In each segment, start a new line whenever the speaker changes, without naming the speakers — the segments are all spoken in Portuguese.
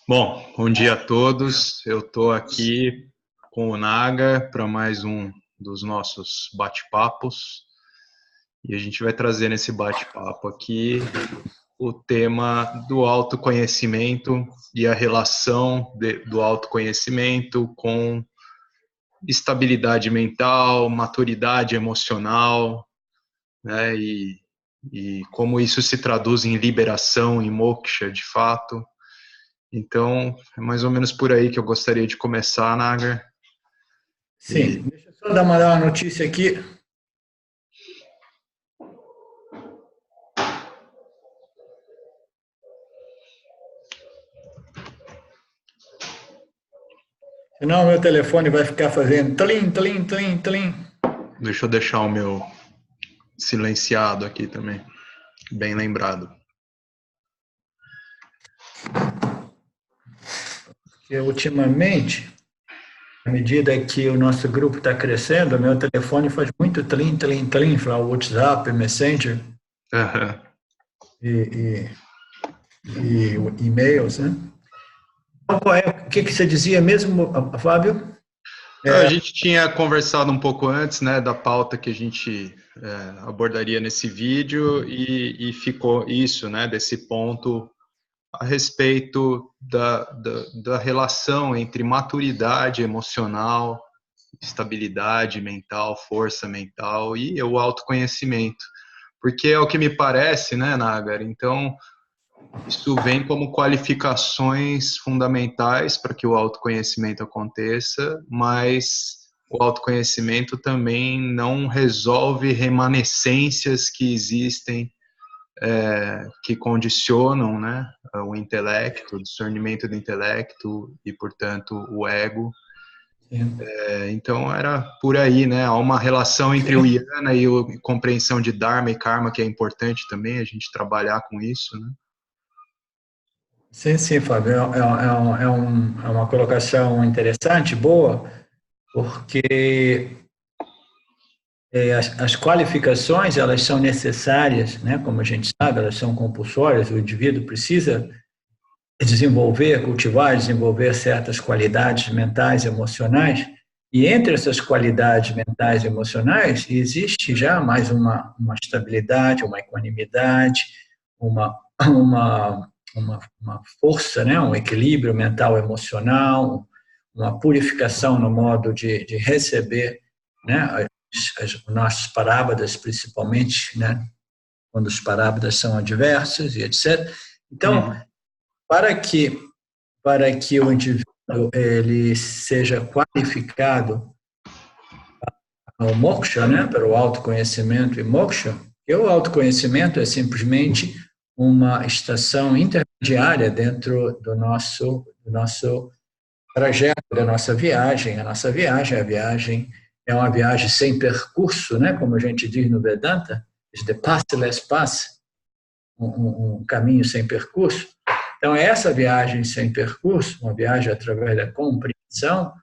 Bom dia a todos. Eu estou aqui com o Naga para mais um dos nossos bate-papos e a gente vai trazer nesse bate-papo aqui o tema do autoconhecimento e a relação do autoconhecimento com estabilidade mental, maturidade emocional, né? E como isso se traduz em liberação, em moksha, de fato. Então, é mais ou menos por aí que eu gostaria de começar, Nagar.
Sim, deixa eu só dar uma notícia aqui. Senão o meu telefone vai ficar fazendo tlim, tlim, tlim, tlim.
Deixa eu deixar o meu silenciado aqui também, bem lembrado.
Porque ultimamente, à medida que o nosso grupo está crescendo, o meu telefone faz muito tlim, tlim, tlim, para o WhatsApp, Messenger e e-mails, né? Então, o que você dizia mesmo, Fábio?
A gente tinha conversado um pouco antes, né, da pauta que a gente abordaria nesse vídeo e ficou isso, né, desse ponto a respeito da relação entre maturidade emocional, estabilidade mental, força mental e o autoconhecimento. Porque é o que me parece, né, Nagar? Então, isso vem como qualificações fundamentais para que o autoconhecimento aconteça, mas o autoconhecimento também não resolve remanescências que existem, que condicionam, né, o intelecto, o discernimento do intelecto e, portanto, o ego. Então era por aí, né? Há uma relação entre o Yana e a compreensão de Dharma e Karma que é importante também a gente trabalhar com isso, né?
Sim, sim, Fábio, é uma colocação interessante, boa, porque as qualificações, elas são necessárias, né? Como a gente sabe, elas são compulsórias, o indivíduo precisa desenvolver, cultivar, desenvolver certas qualidades mentais, emocionais, e entre essas qualidades mentais e emocionais existe já mais uma estabilidade, uma equanimidade, uma, uma, uma força, né? Um equilíbrio mental emocional, uma purificação no modo de receber, né? As nossas parábolas, principalmente, né? Quando os parábolas são adversos e etc. Então, para que o indivíduo ele seja qualificado ao moksha, né, para o autoconhecimento e moksha, que o autoconhecimento é simplesmente uma estação intermediária dentro do nosso trajeto, da nossa viagem. A viagem é uma viagem sem percurso, né, como a gente diz no Vedanta, is the pathless path, um caminho sem percurso. Então, essa viagem sem percurso, uma viagem através da compreensão,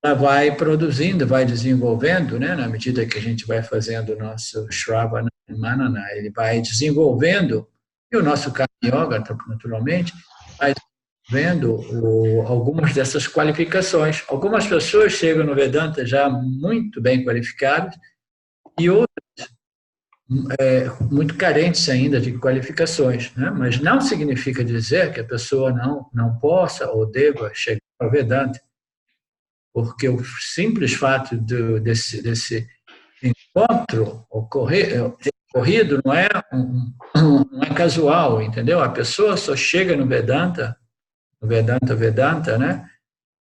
ela vai produzindo, vai desenvolvendo, né, na medida que a gente vai fazendo o nosso Shravana e Manana, ele vai desenvolvendo, e o nosso Karma Yoga, naturalmente, vai desenvolvendo algumas dessas qualificações. Algumas pessoas chegam no Vedanta já muito bem qualificadas, e outras muito carentes ainda de qualificações, né? Mas não significa dizer que a pessoa não possa ou deva chegar ao Vedanta, porque o simples fato desse encontro ocorrido não é casual, entendeu? A pessoa só chega no Vedanta, né?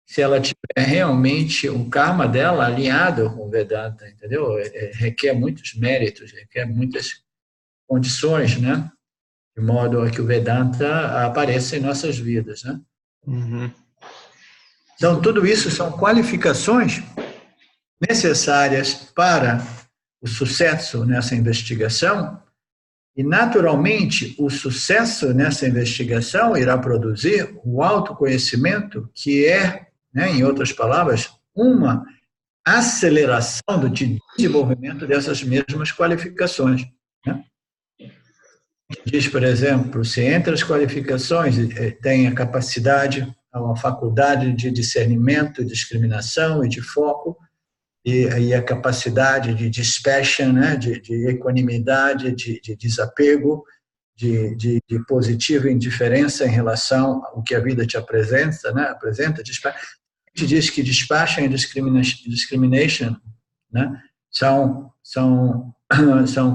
Se ela tiver realmente o karma dela alinhado com o Vedanta, entendeu? Requer muitos méritos, requer muitas condições, né? De modo a que o Vedanta apareça em nossas vidas, né? Então, tudo isso são qualificações necessárias para o sucesso nessa investigação e, naturalmente, o sucesso nessa investigação irá produzir o autoconhecimento, que é, né, em outras palavras, uma aceleração do desenvolvimento dessas mesmas qualificações, né? diz, por exemplo, se entre as qualificações tem a capacidade, uma faculdade de discernimento, discriminação e de foco, e a capacidade de dispassion, né, de equanimidade, de desapego, de positiva indiferença em relação ao que a vida te apresenta, né, a gente diz que dispassion e discrimination, né, são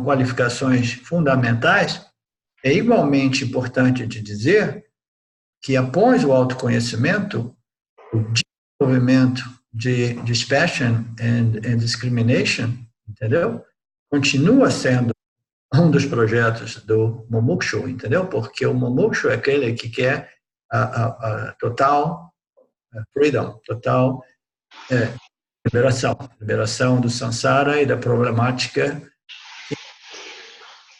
qualificações fundamentais. É igualmente importante de dizer que após o autoconhecimento, o desenvolvimento de dispassion and discrimination, entendeu? Continua sendo um dos projetos do Mumukshu, entendeu? Porque o Mumukshu é aquele que quer a total freedom, total liberação do samsara e da problemática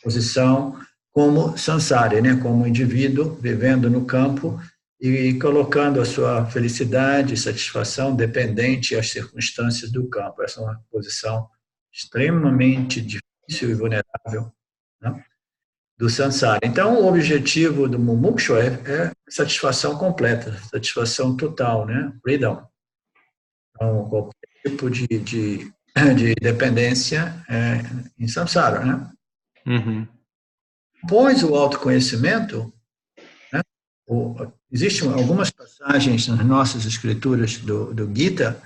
posição como samsara, né? Como indivíduo vivendo no campo e colocando a sua felicidade e satisfação dependente às circunstâncias do campo. Essa é uma posição extremamente difícil e vulnerável, né, do samsara. Então, o objetivo do Mumukshu é satisfação completa, satisfação total, né? Freedom. Então, qualquer tipo de dependência em samsara, né?
Uhum.
Após o autoconhecimento, né, existem algumas passagens nas nossas escrituras do Gita,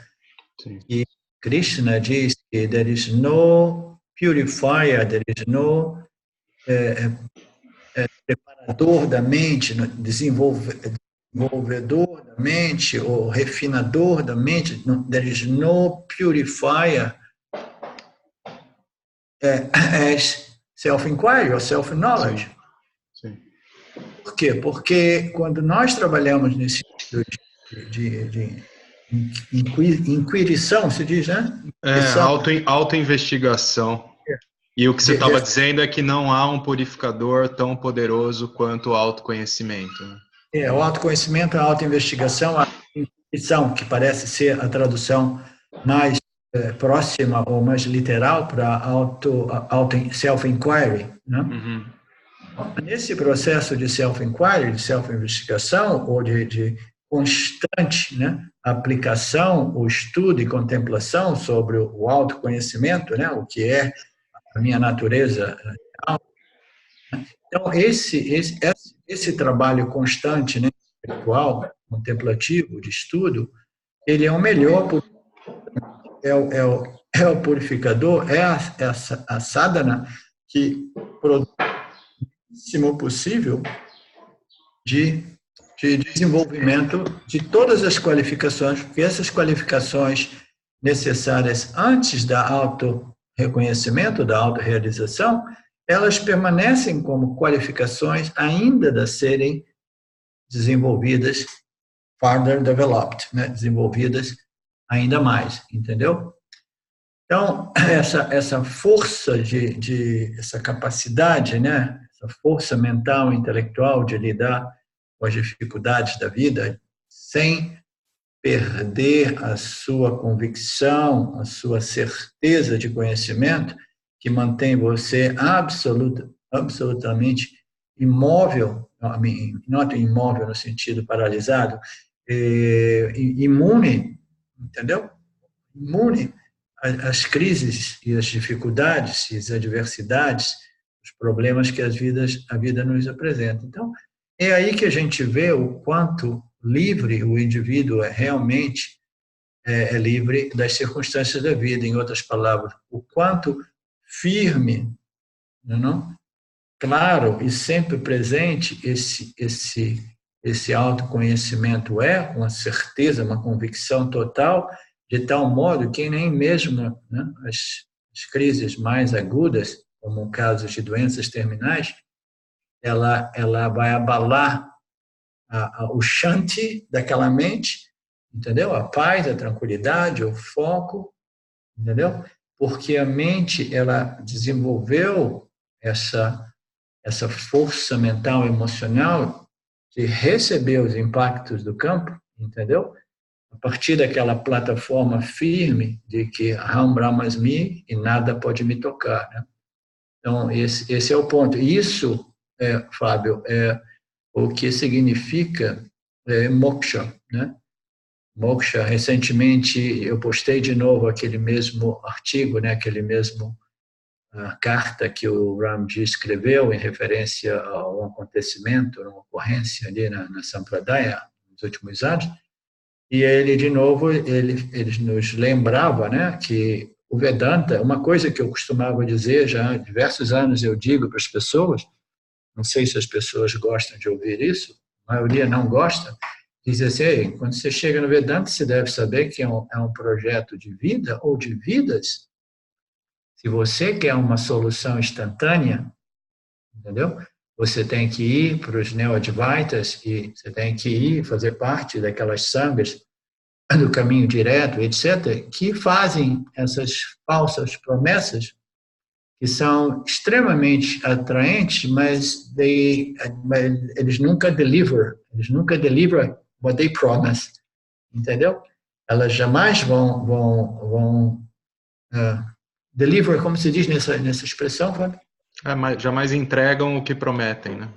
Sim.
que Krishna diz que there is no purifier, there is no preparador da mente, desenvolvedor da mente, ou refinador da mente, there is no purifier as self-inquiry or self-knowledge.
Sim.
Por quê? Porque quando nós trabalhamos nesse de inquirição, se diz, né?
Autoinvestigação. E o que você estava dizendo é que não há um purificador tão poderoso quanto o autoconhecimento. Né?
O autoconhecimento, a autoinvestigação, a intuição, que parece ser a tradução mais próxima ou mais literal para self-inquiry. Né?
Uhum.
Nesse processo de self-inquiry, de self-investigação, ou de constante, né, aplicação, o estudo e contemplação sobre o autoconhecimento, né, o que é a minha natureza real. Então, esse trabalho constante, né, intelectual, contemplativo, de estudo, ele é o melhor, é o purificador, é a sadhana que produz o máximo possível de desenvolvimento de todas as qualificações, porque essas qualificações necessárias antes da auto-reconhecimento, da auto-realização, elas permanecem como qualificações ainda a serem desenvolvidas, further developed, né? Desenvolvidas ainda mais, entendeu? Então, essa força essa capacidade, né? Essa força mental e intelectual de lidar com as dificuldades da vida sem perder a sua convicção, a sua certeza de conhecimento, que mantém você absolutamente imóvel, não imóvel no sentido paralisado, imune, entendeu? Imune às crises e às dificuldades e às adversidades, os problemas que a vida nos apresenta. Então, é aí que a gente vê o quanto livre o indivíduo realmente é livre das circunstâncias da vida. Em outras palavras, o quanto firme, não? Claro e sempre presente esse autoconhecimento uma certeza, uma convicção total, de tal modo que nem mesmo, né, as crises mais agudas, como o caso de doenças terminais, ela vai abalar o shanti daquela mente, entendeu? A paz, a tranquilidade, o foco, entendeu? Porque a mente, ela desenvolveu essa força mental e emocional de receber os impactos do campo, entendeu? A partir daquela plataforma firme de que Aham Brahmasmi e nada pode me tocar, né? Então, esse é o ponto. Isso Fábio, o que significa moksha, né? Moksha, recentemente eu postei de novo aquele mesmo artigo, né? Aquele mesmo carta que o Ramji escreveu em referência ao acontecimento, uma ocorrência ali na Sampradaya nos últimos anos. E ele, de novo, ele nos lembrava, né, que o Vedanta, uma coisa que eu costumava dizer já há diversos anos, eu digo para as pessoas, não sei se as pessoas gostam de ouvir isso, a maioria não gosta, diz assim, quando você chega no Vedanta, você deve saber que é um projeto de vida ou de vidas. Se você quer uma solução instantânea, entendeu? Você tem que ir para os Neo-Advaitas e você tem que ir fazer parte daquelas sangas do caminho direto, etc., que fazem essas falsas promessas que são extremamente atraentes, mas eles nunca deliver what they promise, entendeu? Elas jamais vão deliver, como se diz nessa expressão, Fábio?
Mas jamais entregam o que prometem, né?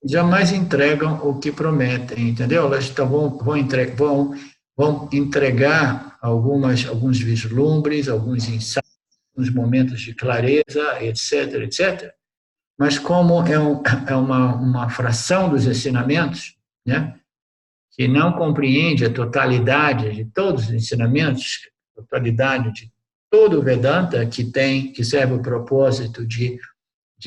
Jamais entregam o que prometem, entendeu? Elas vão entregar alguns vislumbres, alguns insights, alguns momentos de clareza, etc., etc. Mas como é uma fração dos ensinamentos, né, que não compreende a totalidade de todos os ensinamentos, a totalidade de todo o Vedanta, que serve o propósito de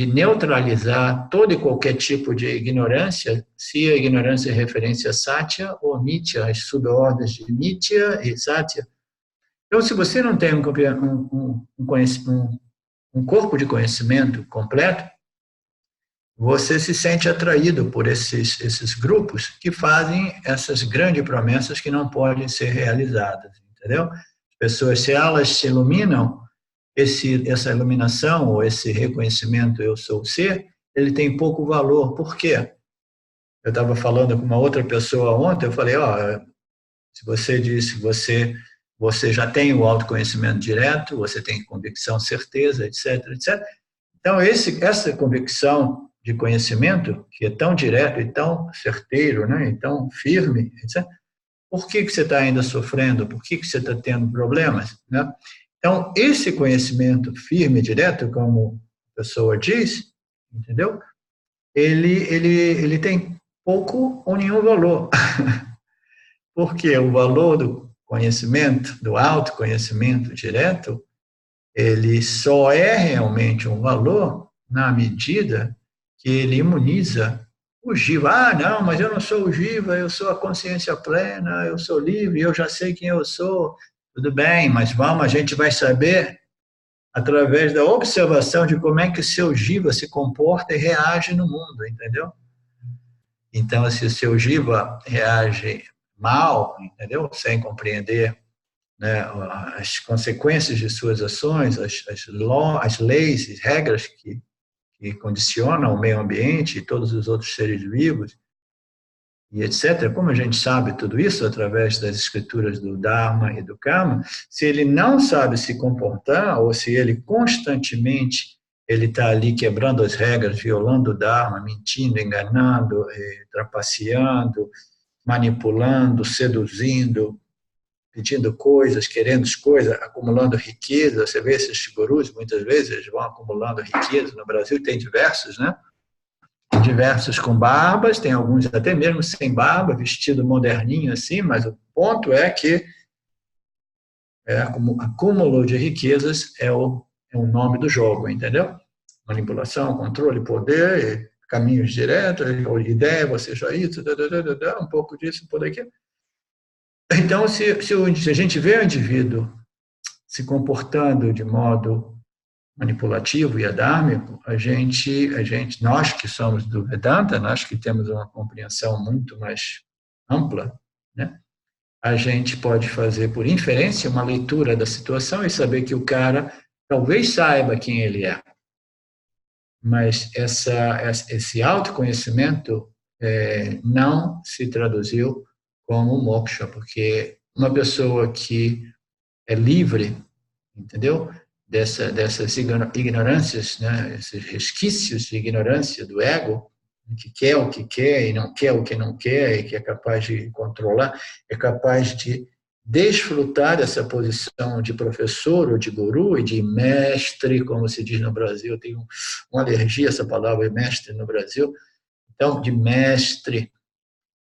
neutralizar todo e qualquer tipo de ignorância, se a ignorância é referência a Satya ou Nitya, as subordens de Nitya e Satya. Então, se você não tem um corpo de conhecimento completo, você se sente atraído por esses grupos que fazem essas grandes promessas que não podem ser realizadas, entendeu? As pessoas, se elas se iluminam, essa iluminação ou esse reconhecimento eu sou o ser, ele tem pouco valor. Por quê? Eu estava falando com uma outra pessoa ontem, eu falei, se você diz que você já tem o autoconhecimento direto, você tem convicção, certeza, etc., etc. Então, essa convicção de conhecimento, que é tão direto e tão certeiro, né, e tão firme, etc., por que você está ainda sofrendo? Por que você está tendo problemas? Né? Então, esse conhecimento firme e direto, como a pessoa diz, entendeu? Ele tem pouco ou nenhum valor. Porque o valor do conhecimento, do autoconhecimento direto, ele só é realmente um valor na medida que ele imuniza o jiva. Não, mas eu não sou o jiva, eu sou a consciência plena, eu sou livre, eu já sei quem eu sou. Tudo bem, mas a gente vai saber através da observação de como é que o seu jiva se comporta e reage no mundo, entendeu? Então, se o seu jiva reage mal, entendeu? Sem compreender, né, as consequências de suas ações, as leis e regras que condicionam o meio ambiente e todos os outros seres vivos, e etc. Como a gente sabe tudo isso através das escrituras do Dharma e do Karma, se ele não sabe se comportar, ou se ele constantemente ele está ali quebrando as regras, violando o Dharma, mentindo, enganando, trapaceando, manipulando, seduzindo, pedindo coisas, querendo coisas, acumulando riqueza. Você vê esses gurus, muitas vezes, eles vão acumulando riqueza. No Brasil tem diversos, né? Diversos com barbas, tem alguns até mesmo sem barba, vestido moderninho assim, mas o ponto é que acúmulo de riquezas é o nome do jogo, entendeu? Manipulação, controle, poder, caminhos diretos, ideia, você já isso, um pouco disso, um pouco daquilo. Então, se a gente vê o indivíduo se comportando de modo manipulativo e adármico, nós que somos do Vedanta, nós que temos uma compreensão muito mais ampla, né? A gente pode fazer, por inferência, uma leitura da situação e saber que o cara talvez saiba quem ele é. Mas esse autoconhecimento não se traduziu como moksha, porque uma pessoa que é livre, entendeu? Dessas ignorâncias, né? Esses resquícios de ignorância do ego, que quer o que quer e não quer o que não quer, e que é capaz de controlar, é capaz de desfrutar dessa posição de professor ou de guru e de mestre, como se diz no Brasil. Eu tenho uma alergia a essa palavra mestre no Brasil. Então, de mestre.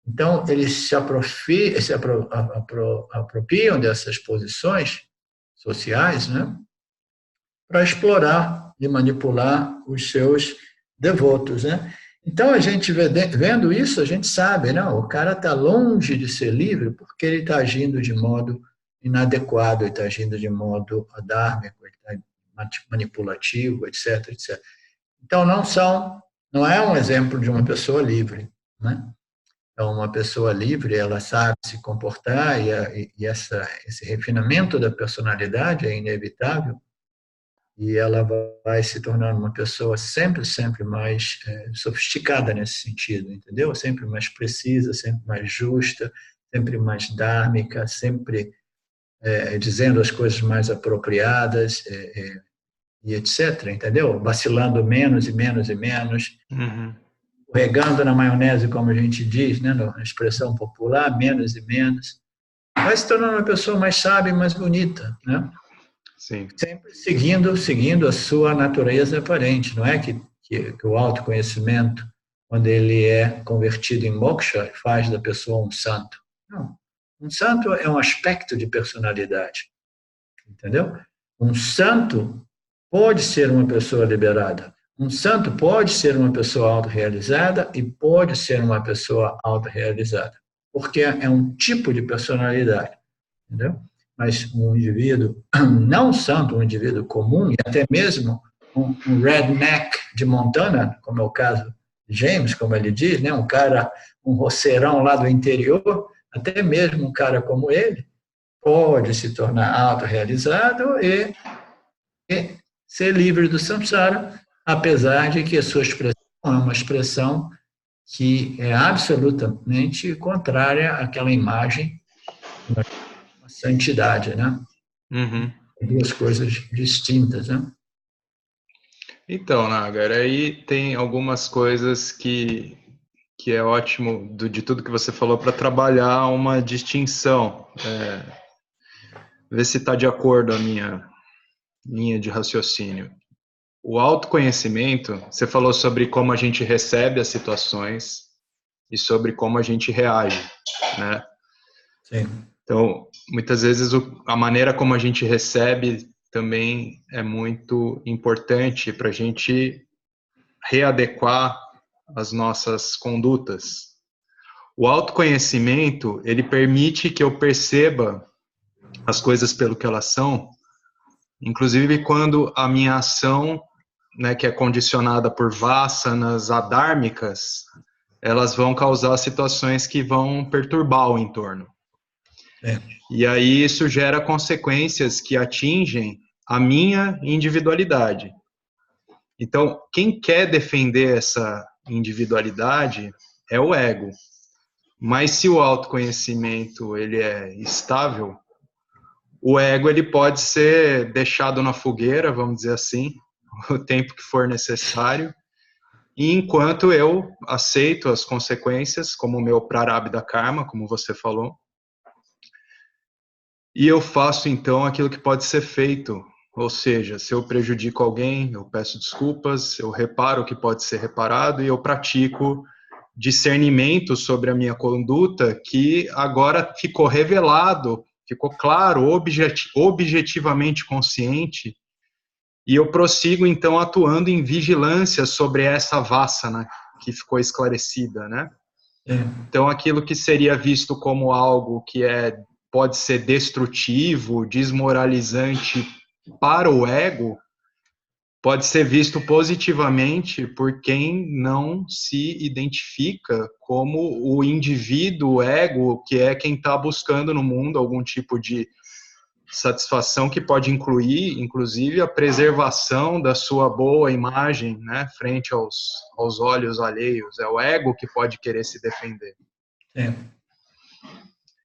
Então, eles apropriam dessas posições sociais, né, para explorar e manipular os seus devotos, né? Então, a gente vendo isso, a gente sabe, não, o cara está longe de ser livre porque ele está agindo de modo inadequado, ele está agindo de modo adármico, ele está manipulativo, etc, etc. Então, não é um exemplo de uma pessoa livre, né? Então, uma pessoa livre, ela sabe se comportar e esse refinamento da personalidade é inevitável, e ela vai se tornando uma pessoa sempre mais sofisticada nesse sentido, entendeu? Sempre mais precisa, sempre mais justa, sempre mais dármica, sempre dizendo as coisas mais apropriadas, e etc., entendeu? Vacilando menos e menos e menos, regando na maionese, como a gente diz, né, na expressão popular, menos e menos. Vai se tornando uma pessoa mais sábia e mais bonita, né?
Sim.
Sempre seguindo a sua natureza aparente. Não é que o autoconhecimento, quando ele é convertido em moksha, faz da pessoa um santo. Não. Um santo é um aspecto de personalidade, entendeu? Um santo pode ser uma pessoa liberada. Um santo pode ser uma pessoa autorrealizada e pode ser uma pessoa autorrealizada, porque é um tipo de personalidade, entendeu? Mas um indivíduo não santo, um indivíduo comum, e até mesmo um redneck de Montana, como é o caso de James, como ele diz, né? Um roceirão lá do interior, até mesmo um cara como ele, pode se tornar autorrealizado e ser livre do samsara, apesar de que a sua expressão é uma expressão que é absolutamente contrária àquela imagem da santidade, né?
Uhum.
Duas coisas distintas, né?
Então, Nagar, aí tem algumas coisas que é ótimo de tudo que você falou para trabalhar uma distinção. Ver se está de acordo a minha linha de raciocínio. O autoconhecimento, você falou sobre como a gente recebe as situações e sobre como a gente reage, né?
Sim.
Então, muitas vezes a maneira como a gente recebe também é muito importante para a gente readequar as nossas condutas. O autoconhecimento, ele permite que eu perceba as coisas pelo que elas são, inclusive quando a minha ação, né, que é condicionada por vasanas adármicas, elas vão causar situações que vão perturbar o entorno. E aí isso gera consequências que atingem a minha individualidade. Então, quem quer defender essa individualidade é o ego. Mas se o autoconhecimento ele é estável, o ego ele pode ser deixado na fogueira, vamos dizer assim, o tempo que for necessário, e enquanto eu aceito as consequências, como o meu prarabdha karma, como você falou, e eu faço então aquilo que pode ser feito, ou seja, se eu prejudico alguém, eu peço desculpas, eu reparo o que pode ser reparado e eu pratico discernimento sobre a minha conduta, que agora ficou revelado, ficou claro, objetivamente consciente, e eu prossigo então atuando em vigilância sobre essa vassana que ficou esclarecida, né? Então aquilo que seria visto como algo que pode ser destrutivo, desmoralizante para o ego, pode ser visto positivamente por quem não se identifica como o indivíduo, o ego, que é quem está buscando no mundo algum tipo de satisfação que pode incluir, inclusive, a preservação da sua boa imagem, né, frente aos olhos alheios. É o ego que pode querer se defender.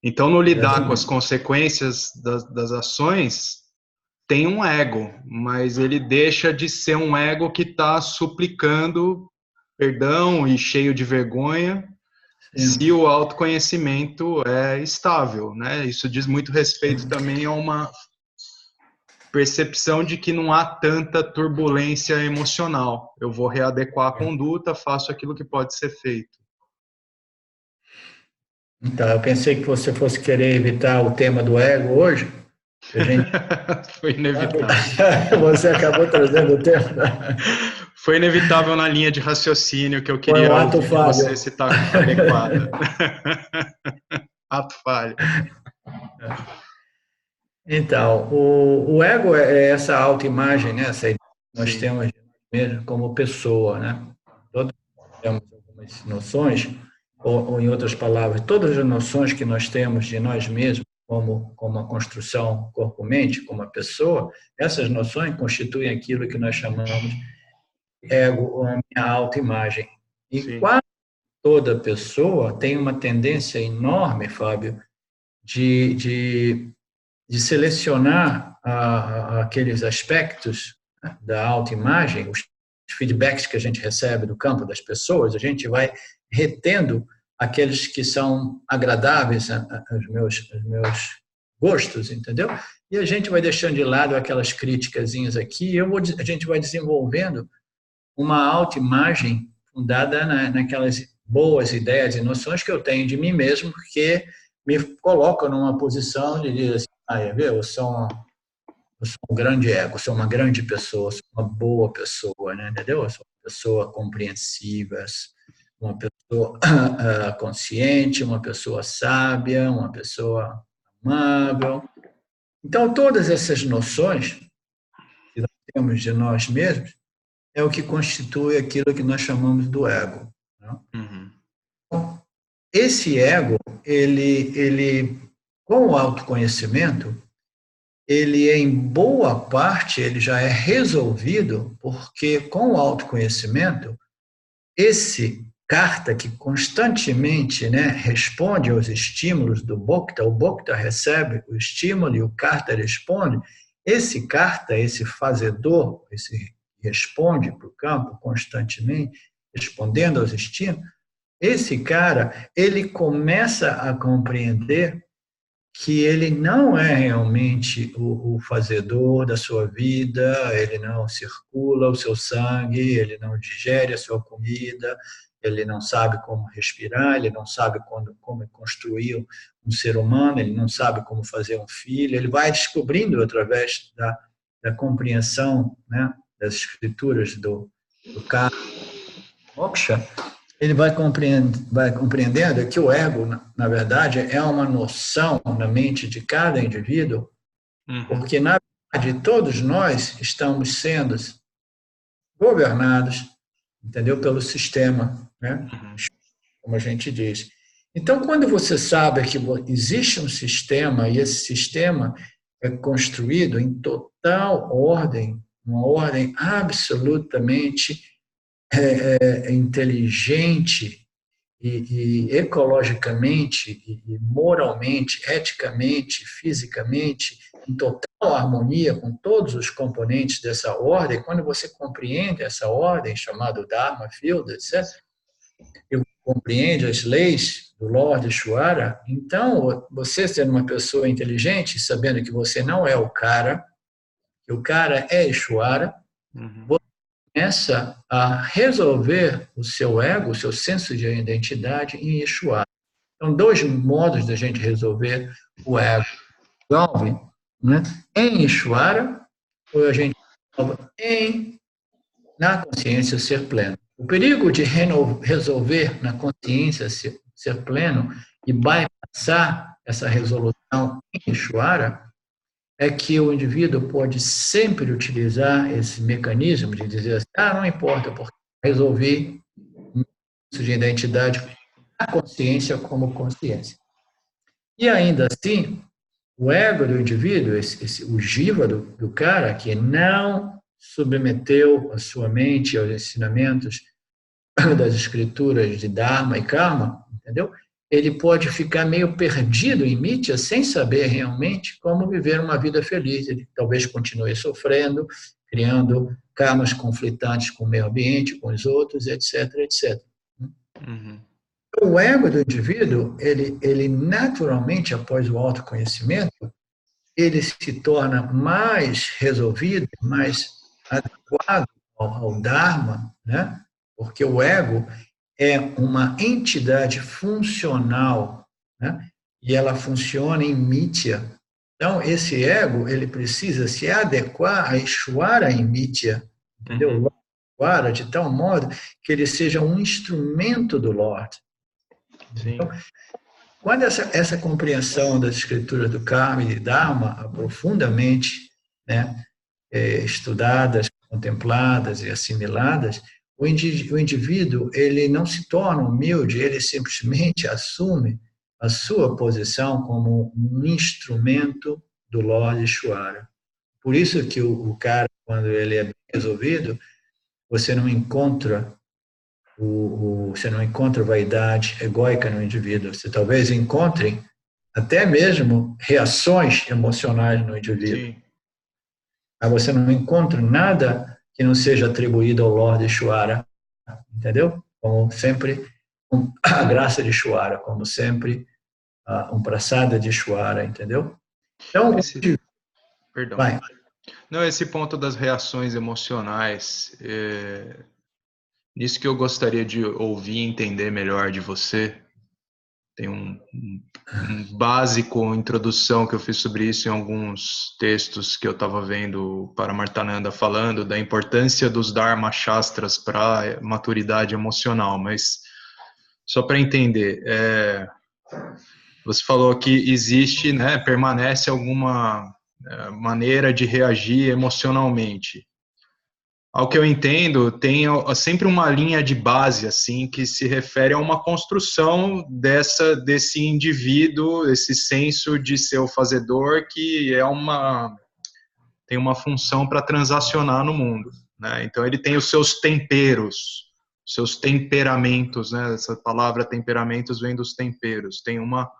Então, no lidar com as consequências das ações, tem um ego, mas ele deixa de ser um ego que está suplicando perdão e cheio de vergonha, se
Sim.
o autoconhecimento é estável, né? Isso diz muito respeito também a uma percepção de que não há tanta turbulência emocional. Eu vou readequar a conduta, faço aquilo que pode ser feito.
Então, eu pensei que você fosse querer evitar o tema do ego hoje. A gente...
Foi inevitável.
Você acabou trazendo o tema.
Foi inevitável na linha de raciocínio que eu
Foi um
queria
ato
ouvir de você,
falho.
se está adequada. Ato falho.
Então, o ego é essa autoimagem, né? Essa ideia que nós
Sim,
temos de nós mesmos como pessoa, né? Todos temos algumas noções, ou em outras palavras, todas as noções que nós temos de nós mesmos como a construção corpo-mente, como a pessoa, essas noções constituem aquilo que nós chamamos de ego, ou a minha autoimagem. E
sim,
quase toda pessoa tem uma tendência enorme, Fábio, de de selecionar aqueles aspectos, né, da autoimagem, os feedbacks que a gente recebe do campo das pessoas, a gente vai retendo aqueles que são agradáveis aos meus gostos, entendeu? E a gente vai deixando de lado aquelas críticasinhas aqui, a gente vai desenvolvendo uma autoimagem fundada naquelas boas ideias e noções que eu tenho de mim mesmo, que me colocam numa posição de dizer assim, eu sou um grande ego, eu sou uma grande pessoa, eu sou uma boa pessoa, né? Entendeu? Eu sou uma pessoa compreensiva, uma pessoa consciente, uma pessoa sábia, uma pessoa amável. Então, todas essas noções que nós temos de nós mesmos é o que constitui aquilo que nós chamamos do ego, né?
uhum,
Esse ego, com o autoconhecimento, ele em boa parte ele já é resolvido, porque com o autoconhecimento, esse Karta que constantemente, né, responde aos estímulos do Bhokta, o Bhokta recebe o estímulo e o Karta responde, esse Karta, esse fazedor, esse responde para o campo constantemente, respondendo aos estímulos, esse cara, ele começa a compreender que ele não é realmente o fazedor da sua vida, ele não circula o seu sangue, ele não digere a sua comida, ele não sabe como respirar, ele não sabe como construir um ser humano, ele não sabe como fazer um filho, ele vai descobrindo através da compreensão, né, das escrituras do Karma Moksha, ele vai compreendendo que o ego, na verdade, é uma noção na mente de cada indivíduo,
uhum,
porque, na verdade, todos nós estamos sendo governados, entendeu, pelo sistema, né?
uhum,
Como a gente diz. Então, quando você sabe que existe um sistema e esse sistema é construído em total ordem, uma ordem absolutamente inteligente e ecologicamente, e moralmente, eticamente, fisicamente, em total harmonia com todos os componentes dessa ordem, quando você compreende essa ordem, chamada Dharma Field, etc., e compreende as leis do Lord Ishvara, então, você sendo uma pessoa inteligente, sabendo que você não é o cara, que o cara é Ishvara,
uhum.
começa a resolver o seu ego, o seu senso de identidade em Yeshua. Então, dois modos da gente resolver o ego. Resolve, né, em Ishvara, ou a gente resolve na consciência ser pleno. O perigo de resolver na consciência ser pleno e bypassar essa resolução em Ishvara é que o indivíduo pode sempre utilizar esse mecanismo de dizer assim, não importa, porque resolvi isso de identidade a consciência como consciência. E ainda assim, o ego do indivíduo, o jiva do cara, que não submeteu a sua mente aos ensinamentos das escrituras de Dharma e Karma, entendeu? Ele pode ficar meio perdido em mítia sem saber realmente como viver uma vida feliz. Ele talvez continue sofrendo, criando karmas conflitantes com o meio ambiente, com os outros, etc, etc.
Uhum.
O ego do indivíduo, ele naturalmente, após o autoconhecimento, ele se torna mais resolvido, mais adequado ao Dharma, né? Porque o ego é uma entidade funcional, né? E ela funciona em mithya. Então, esse ego, ele precisa se adequar a Ishvara em mithya, entendeu? Ishvara, de tal modo que ele seja um instrumento do Lorde. Então, quando essa compreensão das escrituras do Karma e de Dharma profundamente, né, estudadas, contempladas e assimiladas, o indivíduo ele não se torna humilde, ele simplesmente assume a sua posição como um instrumento do Lorde Ishvara. Por isso que o cara, quando ele é bem resolvido, você não encontra você não encontra vaidade egóica no indivíduo. Você talvez encontre até mesmo reações emocionais no indivíduo.
Sim.
Mas você não encontra nada que não seja atribuído ao Lorde Ishvara, entendeu? Como sempre, a graça de Ishvara, como sempre, um prasada de Ishvara, entendeu? Então,
Perdão.
vai.
Não, esse ponto das reações emocionais, nisso que eu gostaria de ouvir e entender melhor de você. Tem um básico introdução que eu fiz sobre isso em alguns textos que eu estava vendo para Martananda falando da importância dos Dharma Shastras para a maturidade emocional, mas só para entender, você falou que existe, né, permanece alguma maneira de reagir emocionalmente. Ao que eu entendo, tem sempre uma linha de base assim que se refere a uma construção desse indivíduo, esse senso de ser o fazedor, que tem uma função para transacionar no mundo, né? Então ele tem os seus temperos, seus temperamentos, né? Essa palavra temperamentos vem dos temperos. Tem uma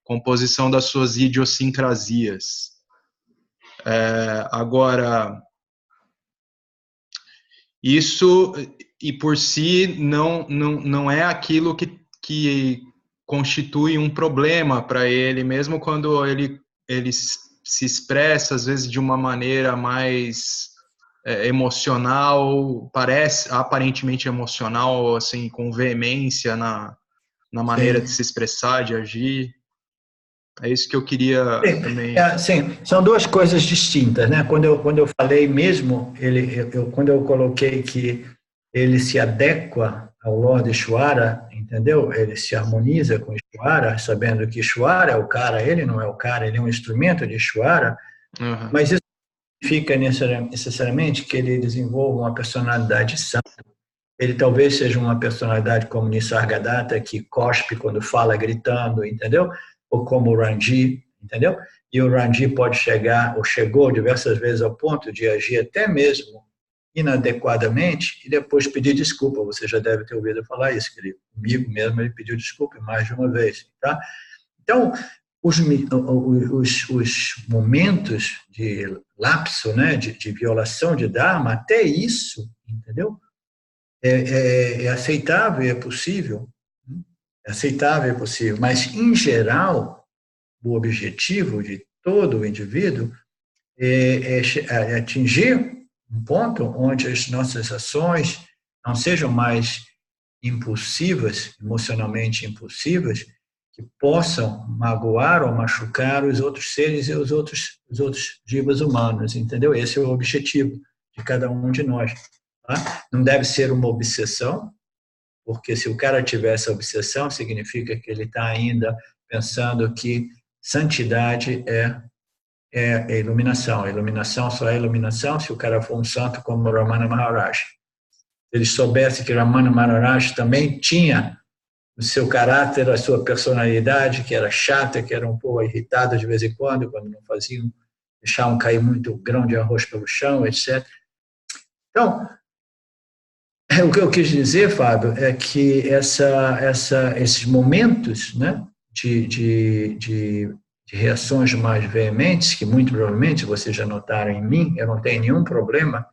composição das suas idiosincrasias. Agora, isso, e por si, não é aquilo que constitui um problema para ele, mesmo quando ele se expressa, às vezes, de uma maneira mais emocional, parece aparentemente emocional, assim, com veemência na maneira de se expressar, de agir. É isso que eu queria também...
Sim, são duas coisas distintas, né? Quando eu falei mesmo, quando eu coloquei que ele se adequa ao Lorde Ishvara, entendeu? Ele se harmoniza com Ishvara, sabendo que Ishvara é o cara, ele não é o cara, ele é um instrumento de Ishvara, mas isso significa necessariamente que ele desenvolva uma personalidade sã. Ele talvez seja uma personalidade como Nisargadatta, que cospe quando fala gritando, entendeu? Ou como o Ranji, entendeu? E o Ranji pode chegar, ou chegou diversas vezes ao ponto de agir até mesmo inadequadamente e depois pedir desculpa. Você já deve ter ouvido falar isso, que ele, comigo mesmo ele pediu desculpa mais de uma vez, tá? Então, os momentos de lapso, né, de violação de Dharma, até isso, entendeu? É aceitável, é possível. É aceitável, é possível. Mas, em geral, o objetivo de todo o indivíduo é atingir um ponto onde as nossas ações não sejam mais impulsivas, emocionalmente impulsivas, que possam magoar ou machucar os outros seres e os outros jivas humanos, entendeu? Esse é o objetivo de cada um de nós. Tá? Não deve ser uma obsessão, porque se o cara tiver essa obsessão, significa que ele está ainda pensando que santidade é iluminação. A iluminação só é iluminação se o cara for um santo como Ramana Maharaj. Se ele soubesse que Ramana Maharaj também tinha o seu caráter, a sua personalidade, que era chata, que era um pouco irritada de vez em quando não faziam, deixavam cair muito grão de arroz pelo chão, etc. Então, o que eu quis dizer, Fábio, é que esses momentos, né, de reações mais veementes, que muito provavelmente vocês já notaram em mim, eu não tenho nenhum problema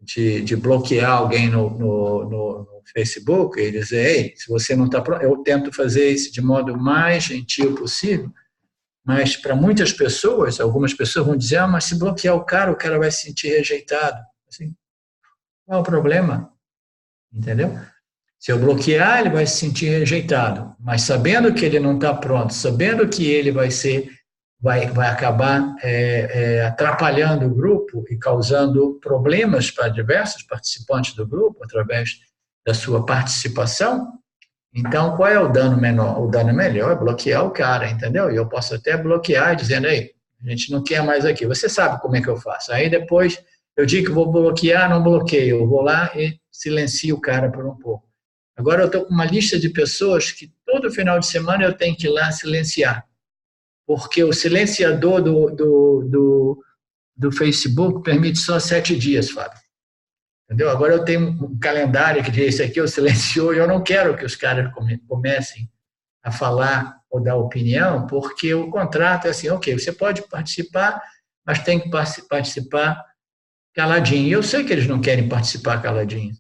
de bloquear alguém no Facebook e dizer, ei, se você não está pronto, eu tento fazer isso de modo mais gentil possível, mas para muitas pessoas, algumas pessoas vão dizer, mas se bloquear o cara vai se sentir rejeitado. Assim, qual é o problema? Entendeu? Se eu bloquear, ele vai se sentir rejeitado, mas sabendo que ele não está pronto, sabendo que ele vai acabar atrapalhando o grupo e causando problemas para diversos participantes do grupo através da sua participação, então qual é o dano menor? O dano melhor é bloquear o cara, entendeu? E eu posso até bloquear dizendo, aí, a gente não quer mais aqui. Você sabe como é que eu faço. Aí depois eu digo que vou bloquear, não bloqueio. Eu vou lá e silencio o cara por um pouco. Agora eu estou com uma lista de pessoas que todo final de semana eu tenho que ir lá silenciar. Porque o silenciador do Facebook permite só 7 dias, Fábio. Entendeu? Agora eu tenho um calendário que diz, esse aqui eu silenciou, e eu não quero que os caras comecem a falar ou dar opinião, porque o contrato é assim, ok, você pode participar, mas tem que participar caladinho. E eu sei que eles não querem participar caladinho,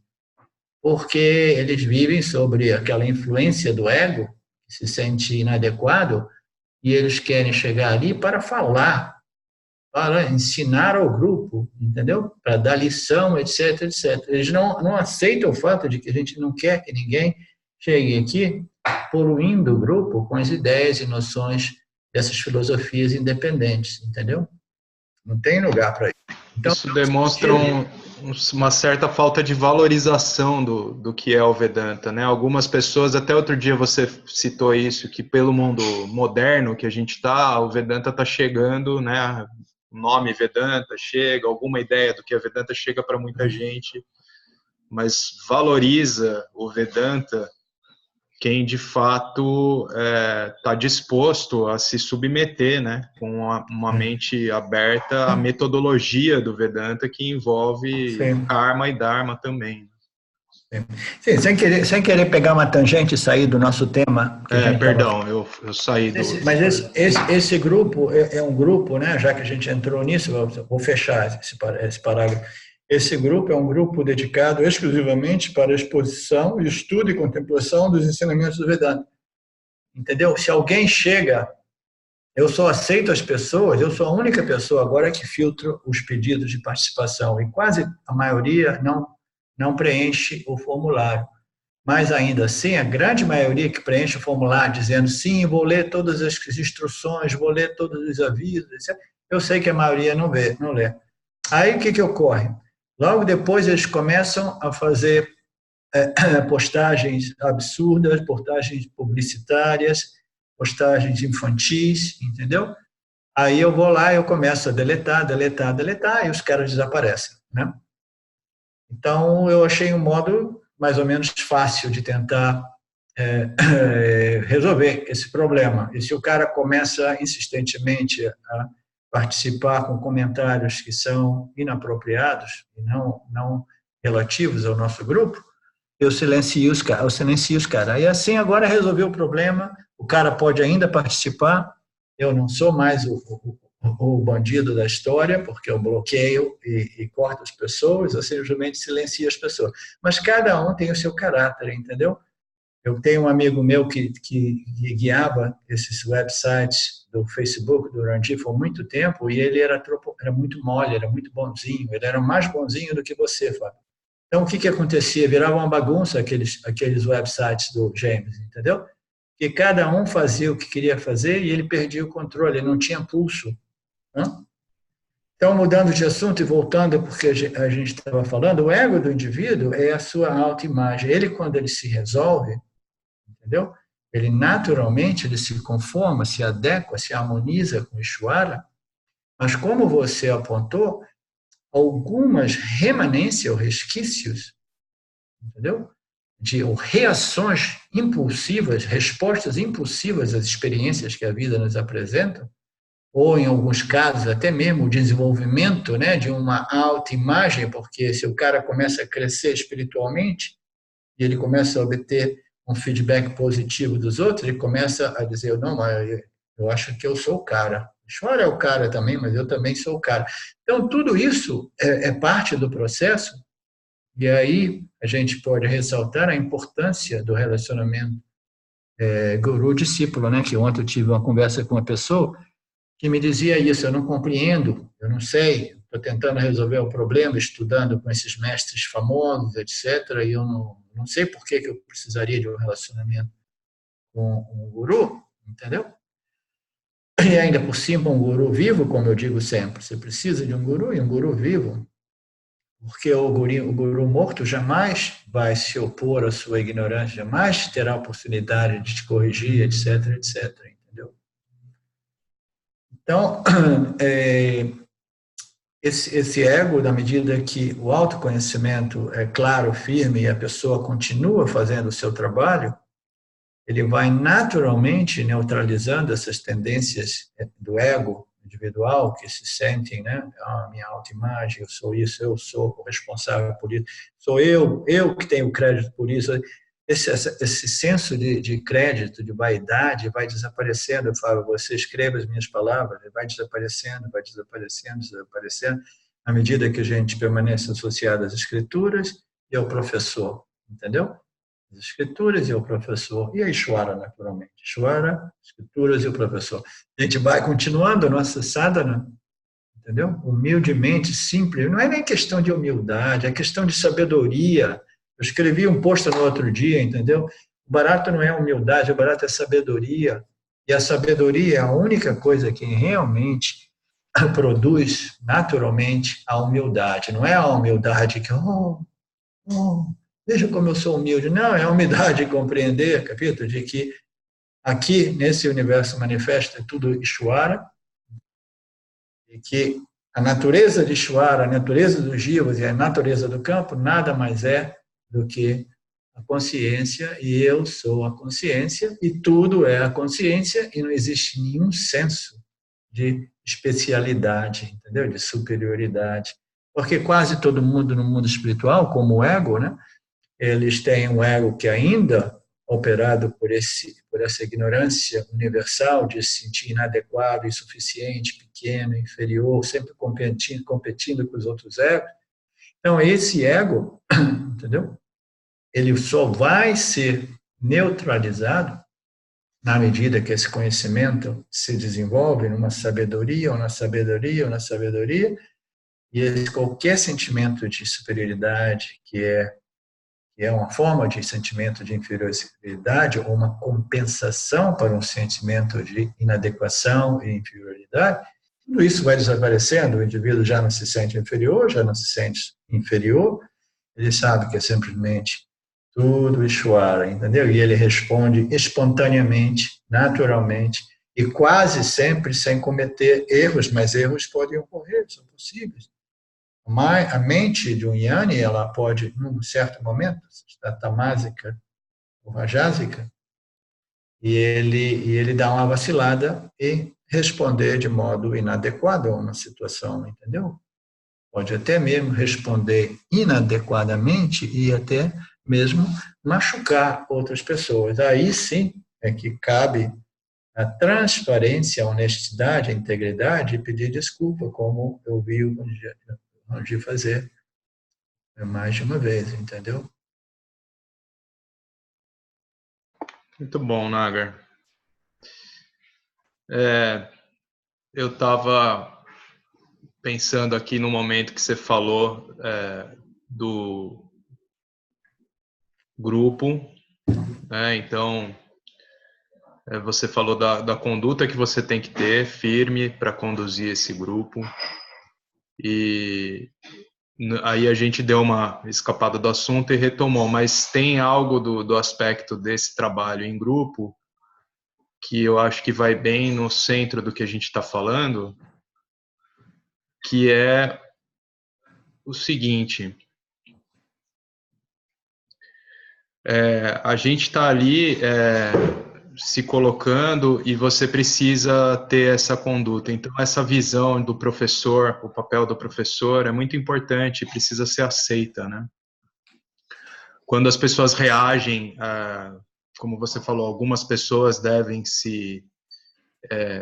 porque eles vivem sobre aquela influência do ego, que se sente inadequado, e eles querem chegar ali para falar, para ensinar ao grupo, entendeu? Para dar lição, etc, etc. Eles não aceitam o fato de que a gente não quer que ninguém chegue aqui poluindo o grupo com as ideias e noções dessas filosofias independentes, entendeu? Não tem lugar para isso.
Então, isso demonstra uma certa falta de valorização do que é o Vedanta, né? Algumas pessoas, até outro dia você citou isso, que pelo mundo moderno que a gente está, o Vedanta está chegando, né? O nome Vedanta chega, alguma ideia do que é Vedanta chega para muita gente, mas valoriza o Vedanta quem de fato está disposto a se submeter, né, com uma mente aberta à metodologia do Vedanta, que envolve karma e dharma também.
Sim, sem querer pegar uma tangente e sair do nosso tema.
Perdão, eu saí do...
Mas esse grupo é um grupo, né, já que a gente entrou nisso, vou fechar esse parágrafo. Esse grupo é um grupo dedicado exclusivamente para a exposição, estudo e contemplação dos ensinamentos do Vedanta. Entendeu? Se alguém chega, eu só aceito as pessoas, eu sou a única pessoa agora que filtro os pedidos de participação, e quase a maioria não preenche o formulário. Mas ainda assim, a grande maioria que preenche o formulário dizendo sim, vou ler todas as instruções, vou ler todos os avisos, etc., eu sei que a maioria não lê. Aí o que ocorre? Logo depois eles começam a fazer postagens absurdas, postagens publicitárias, postagens infantis, entendeu? Aí eu vou lá e eu começo a deletar, e os caras desaparecem, né? Então eu achei um modo mais ou menos fácil de tentar resolver esse problema. E se o cara começa insistentemente a participar com comentários que são inapropriados e não relativos ao nosso grupo, eu silencio os caras. E assim agora resolveu o problema, o cara pode ainda participar, eu não sou mais o bandido da história, porque eu bloqueio e corto as pessoas, eu simplesmente silencio as pessoas. Mas cada um tem o seu caráter, entendeu? Eu tenho um amigo meu que guiava esses websites do Facebook, do Randir, por muito tempo, e ele era muito mole, era muito bonzinho, ele era mais bonzinho do que você, Fábio. Então, o que acontecia? Virava uma bagunça aqueles websites do James, entendeu? Que cada um fazia o que queria fazer e ele perdia o controle, ele não tinha pulso. Né? Então, mudando de assunto e voltando porque a gente estava falando, o ego do indivíduo é a sua autoimagem. Ele, quando ele se resolve, entendeu? Ele naturalmente ele se conforma, se adequa, se harmoniza com o Ishvara, mas como você apontou, algumas remanências ou resquícios, entendeu? De reações impulsivas, respostas impulsivas às experiências que a vida nos apresenta, ou em alguns casos até mesmo o desenvolvimento, né, de uma autoimagem, porque se o cara começa a crescer espiritualmente e ele começa a obter um feedback positivo dos outros, ele começa a dizer, não, eu acho que eu sou o cara. Ishvara é o cara também, mas eu também sou o cara. Então, tudo isso é parte do processo E aí a gente pode ressaltar a importância do relacionamento guru-discípulo, né? Que ontem eu tive uma conversa com uma pessoa que me dizia isso: eu não compreendo, eu não sei, estou tentando resolver o problema, estudando com esses mestres famosos, etc., e eu não sei por que eu precisaria de um relacionamento com um guru, entendeu? E ainda por cima um guru vivo, como eu digo sempre, você precisa de um guru e um guru vivo, porque o guru morto jamais vai se opor à sua ignorância, jamais terá a oportunidade de te corrigir, etc., etc., entendeu? Então, esse ego, na medida que o autoconhecimento é claro, firme, e a pessoa continua fazendo o seu trabalho, ele vai naturalmente neutralizando essas tendências do ego individual que se sentem, né? A minha autoimagem, eu sou isso, eu sou o responsável por isso, sou eu que tenho crédito por isso. Esse senso de crédito, de vaidade, vai desaparecendo. Eu falo, você escreve as minhas palavras, vai desaparecendo, vai desaparecendo, desaparecendo, à medida que a gente permanece associado às escrituras e ao professor, entendeu? As escrituras e o professor, e a Ishvara, naturalmente. Ishvara, escrituras e o professor. A gente vai continuando a nossa sadhana, entendeu? Humildemente, simples. Não é nem questão de humildade, é questão de sabedoria. Eu escrevi um post no outro dia, entendeu? O barato não é humildade, o barato é sabedoria. E a sabedoria é a única coisa que realmente produz naturalmente a humildade. Não é a humildade que, oh, veja como eu sou humilde. Não, é a humildade de compreender, capítulo, de que aqui, nesse universo manifesto, é tudo Ishvara, e que a natureza de Ishvara, a natureza dos jivas e a natureza do campo nada mais é do que a consciência, e eu sou a consciência, e tudo é a consciência, e não existe nenhum senso de especialidade, entendeu? De superioridade. Porque quase todo mundo no mundo espiritual, como o ego, né? Eles têm um ego que ainda operado por essa ignorância universal de se sentir inadequado, insuficiente, pequeno, inferior, sempre competindo com os outros egos. Então, esse ego, entendeu? Ele só vai ser neutralizado na medida que esse conhecimento se desenvolve numa sabedoria, ou na sabedoria, ou na sabedoria, e qualquer sentimento de superioridade que é uma forma de sentimento de inferioridade ou uma compensação para um sentimento de inadequação e inferioridade, tudo isso vai desaparecendo, o indivíduo já não se sente inferior, já não se sente inferior, ele sabe que é simplesmente tudo Ishvara, entendeu? E ele responde espontaneamente, naturalmente, e quase sempre sem cometer erros, mas erros podem ocorrer, são possíveis. A mente de um Jnani, ela pode, num certo momento, está tamásica ou rajásica, e ele dá uma vacilada e responder de modo inadequado a uma situação, entendeu? Pode até mesmo responder inadequadamente e até mesmo machucar outras pessoas. Aí sim é que cabe a transparência, a honestidade, a integridade e pedir desculpa, como eu vi o Rangi fazer mais de uma vez, entendeu?
Muito bom, Nagar. Eu estava pensando aqui no momento que você falou do grupo, né? Então, você falou da conduta que você tem que ter firme para conduzir esse grupo. E aí a gente deu uma escapada do assunto e retomou, mas tem algo do aspecto desse trabalho em grupo que eu acho que vai bem no centro do que a gente está falando, que é o seguinte: a gente está ali se colocando e você precisa ter essa conduta. Então, essa visão do professor, o papel do professor é muito importante e precisa ser aceita, né? Quando as pessoas reagem, como você falou, algumas pessoas devem se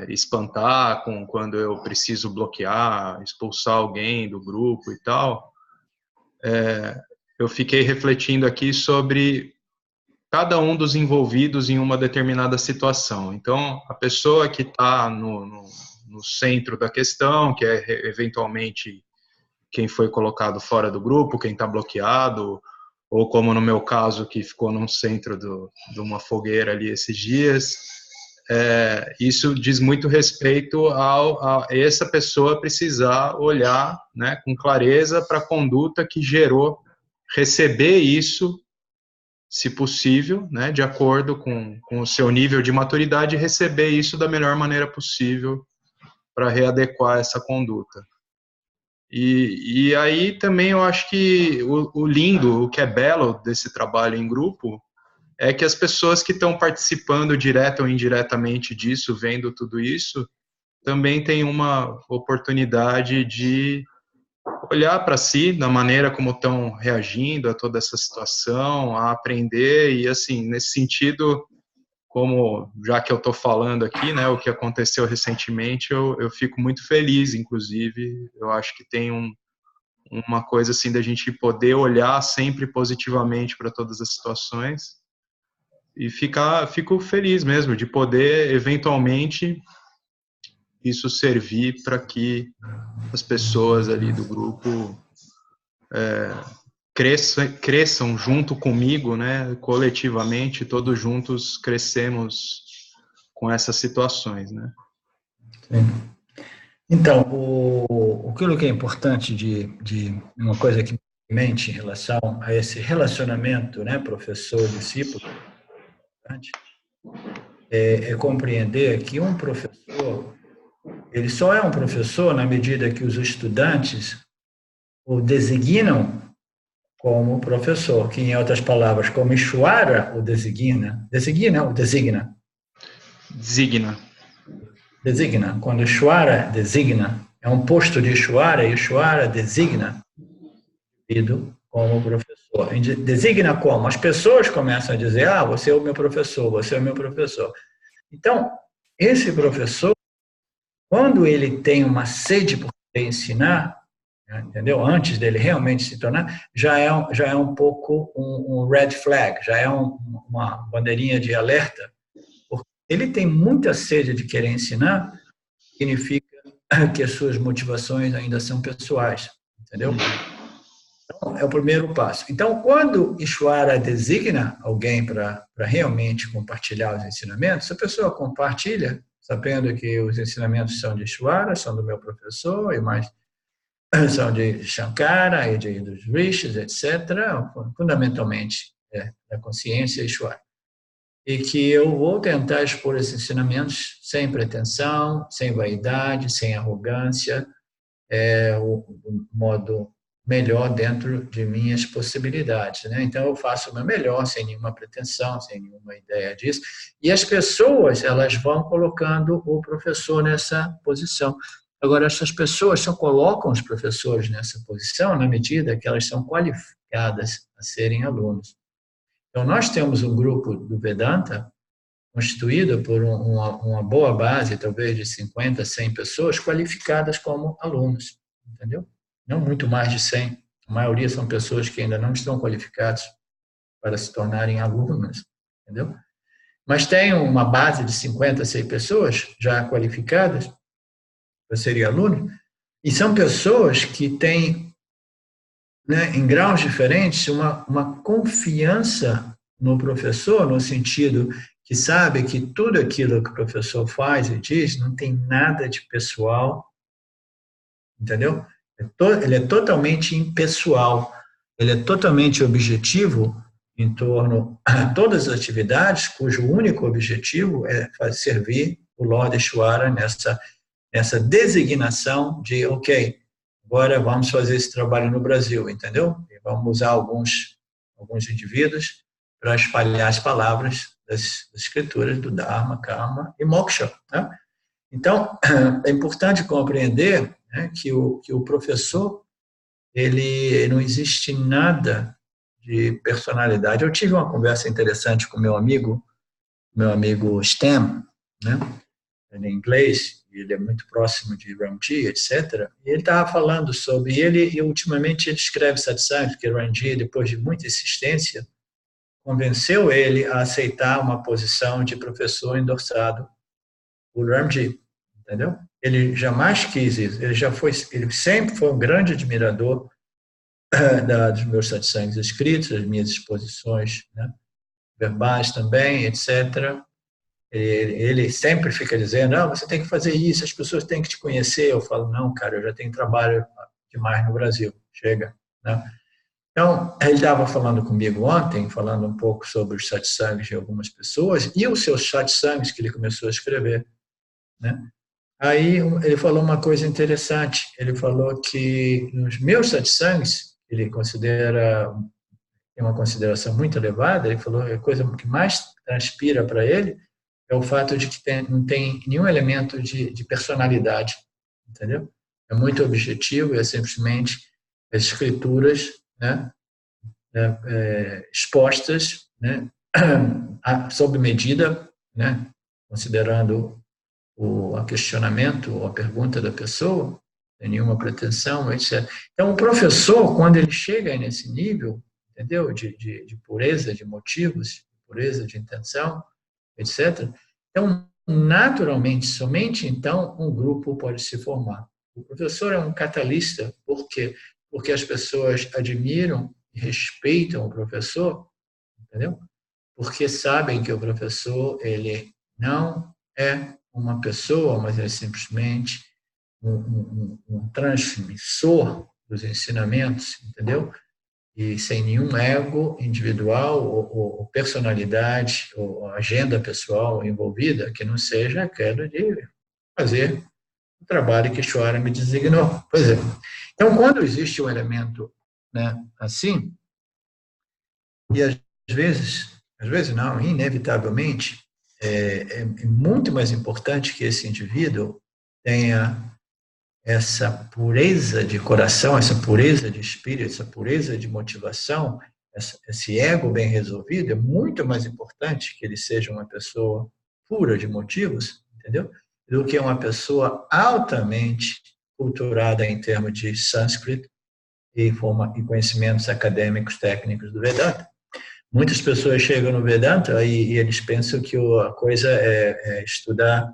espantar quando eu preciso bloquear, expulsar alguém do grupo e tal. eu fiquei refletindo aqui sobre cada um dos envolvidos em uma determinada situação. Então, a pessoa que está no centro da questão, que é eventualmente quem foi colocado fora do grupo, quem está bloqueado, ou como no meu caso, que ficou no centro de uma fogueira ali esses dias, isso diz muito respeito a essa pessoa precisar olhar, né, com clareza para a conduta que gerou, receber isso, se possível, né, de acordo com o seu nível de maturidade, receber isso da melhor maneira possível para readequar essa conduta. E aí também eu acho que o lindo, o que é belo desse trabalho em grupo, é que as pessoas que estão participando direta ou indiretamente disso, vendo tudo isso, também têm uma oportunidade de olhar para si, da maneira como estão reagindo a toda essa situação, a aprender, e assim, nesse sentido, como já que eu estou falando aqui, né, o que aconteceu recentemente, eu fico muito feliz, inclusive, eu acho que tem uma coisa assim da gente poder olhar sempre positivamente para todas as situações e fico feliz mesmo de poder eventualmente isso servir para que as pessoas ali do grupo cresçam junto comigo, né, coletivamente, todos juntos crescemos com essas situações, né.
Sim. Então, aquilo que é importante de uma coisa que me mente em relação a esse relacionamento, né, professor-discípulo, é compreender que um professor, ele só é um professor na medida que os estudantes o designam como professor, que em outras palavras, como Ishwara o designa, ou designa? Designa. Quando Ishwara designa, é um posto de Ishwara, e Ishwara designa como professor. Designa como? As pessoas começam a dizer, você é o meu professor, você é o meu professor. Então, esse professor, quando ele tem uma sede por ensinar, entendeu? Antes dele realmente se tornar, já é um pouco um red flag, já é uma bandeirinha de alerta, porque ele tem muita sede de querer ensinar, significa que as suas motivações ainda são pessoais, entendeu? Então, é o primeiro passo. Então, quando Ishwara designa alguém para realmente compartilhar os ensinamentos, a pessoa compartilha, sabendo que os ensinamentos são de Ishwara, são do meu professor, e mais são de Shankara e dos Rishis, etc., fundamentalmente da consciência Ishwara. E que eu vou tentar expor esses ensinamentos sem pretensão, sem vaidade, sem arrogância, o modo melhor dentro de minhas possibilidades, né? Então eu faço o meu melhor, sem nenhuma pretensão, sem nenhuma ideia disso. E as pessoas, elas vão colocando o professor nessa posição. Agora, essas pessoas só colocam os professores nessa posição na medida que elas são qualificadas a serem alunos. Então, nós temos um grupo do Vedanta constituído por uma boa base, talvez de 50, 100 pessoas qualificadas como alunos, entendeu? Não muito mais de 100. A maioria são pessoas que ainda não estão qualificadas para se tornarem alunos, entendeu? Mas tem uma base de 50, 100 pessoas já qualificadas para serem alunos, e são pessoas que têm, né, em graus diferentes, uma confiança no professor, no sentido que sabe que tudo aquilo que o professor faz e diz não tem nada de pessoal, entendeu? Ele é totalmente impessoal, ele é totalmente objetivo em torno a todas as atividades, cujo único objetivo é servir o Lord Ishwara nessa designação de, ok, agora vamos fazer esse trabalho no Brasil, entendeu? E vamos usar alguns indivíduos para espalhar as palavras das escrituras do Dharma, Karma e Moksha, né? Então, é importante compreender, né, que o professor, ele não existe nada de personalidade. Eu tive uma conversa interessante com meu amigo Stem, né? em inglês, ele é muito próximo de Ramji, etc. E ele estava falando sobre ele, e ultimamente ele escreve satsang, porque Ramji, depois de muita insistência, convenceu ele a aceitar uma posição de professor endossado por Ramji, entendeu? Ele jamais quis isso, ele sempre foi um grande admirador dos meus satsangs escritos, das minhas exposições, né, verbais também, etc. Ele sempre fica dizendo, não, você tem que fazer isso, as pessoas têm que te conhecer. Eu falo, não, cara, eu já tenho trabalho demais no Brasil, chega, né? Então, ele estava falando comigo ontem, falando um pouco sobre os satsangs de algumas pessoas e os seus satsangs que ele começou a escrever, né? Aí ele falou uma coisa interessante, ele falou que nos meus satsangs, ele tem uma consideração muito elevada, ele falou que a coisa que mais transpira para ele é o fato de que não tem nenhum elemento de personalidade, entendeu? É muito objetivo, é simplesmente as escrituras, né, expostas, né, sob medida, né, considerando o questionamento ou a pergunta da pessoa, sem nenhuma pretensão, etc. Então, o professor, quando ele chega nesse nível, entendeu, de pureza de motivos, pureza de intenção, etc. Então, naturalmente, somente então, um grupo pode se formar. O professor é um catalista, por quê? Porque as pessoas admiram e respeitam o professor, entendeu? Porque sabem que o professor, ele não é uma pessoa, mas é simplesmente um transmissor dos ensinamentos, entendeu? E sem nenhum ego individual ou personalidade ou agenda pessoal envolvida, que não seja aquela de fazer o trabalho que Ishvara me designou. Pois é. Então, quando existe um elemento, né, assim, e às vezes não, inevitavelmente, é muito mais importante que esse indivíduo tenha essa pureza de coração, essa pureza de espírito, essa pureza de motivação, esse ego bem resolvido, é muito mais importante que ele seja uma pessoa pura de motivos, entendeu? Do que uma pessoa altamente culturada em termos de sânscrito e conhecimentos acadêmicos técnicos do Vedanta. Muitas pessoas chegam no Vedanta e eles pensam que a coisa é estudar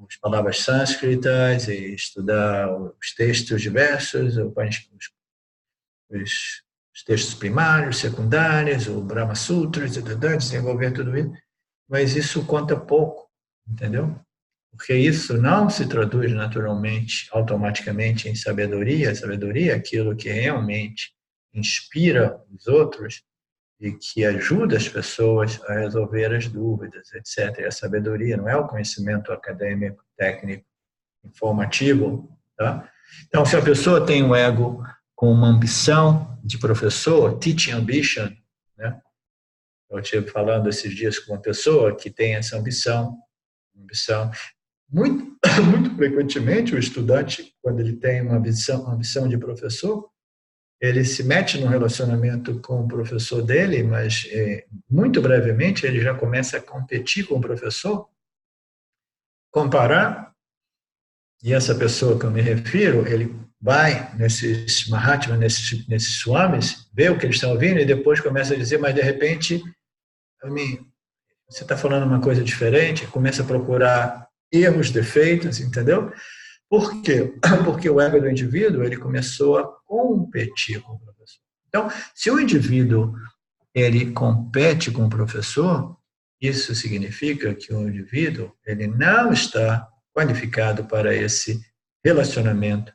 as palavras sânscritas e estudar os textos diversos, os textos primários, secundários, o Brahma Sutra, desenvolver tudo isso. Mas isso conta pouco, entendeu? Porque isso não se traduz naturalmente, automaticamente em sabedoria. Sabedoria é aquilo que realmente inspira os outros e que ajuda as pessoas a resolver as dúvidas, etc. E a sabedoria não é o conhecimento acadêmico, técnico, informativo. Tá? Então, se a pessoa tem um ego com uma ambição de professor, teaching ambition, né? Eu estive falando esses dias com uma pessoa que tem essa ambição. Muito, muito frequentemente, o estudante, quando ele tem uma ambição de professor, ele se mete num relacionamento com o professor dele, mas muito brevemente ele já começa a competir com o professor, comparar, e essa pessoa que eu me refiro, ele vai nesses Mahatmas, nesses swamis, vê o que eles estão ouvindo e depois começa a dizer, mas de repente, você está falando uma coisa diferente, começa a procurar erros, defeitos, entendeu? Por quê? Porque o ego do indivíduo, ele começou a competir com o professor. Então, se o indivíduo, ele compete com o professor, isso significa que o indivíduo, ele não está qualificado para esse relacionamento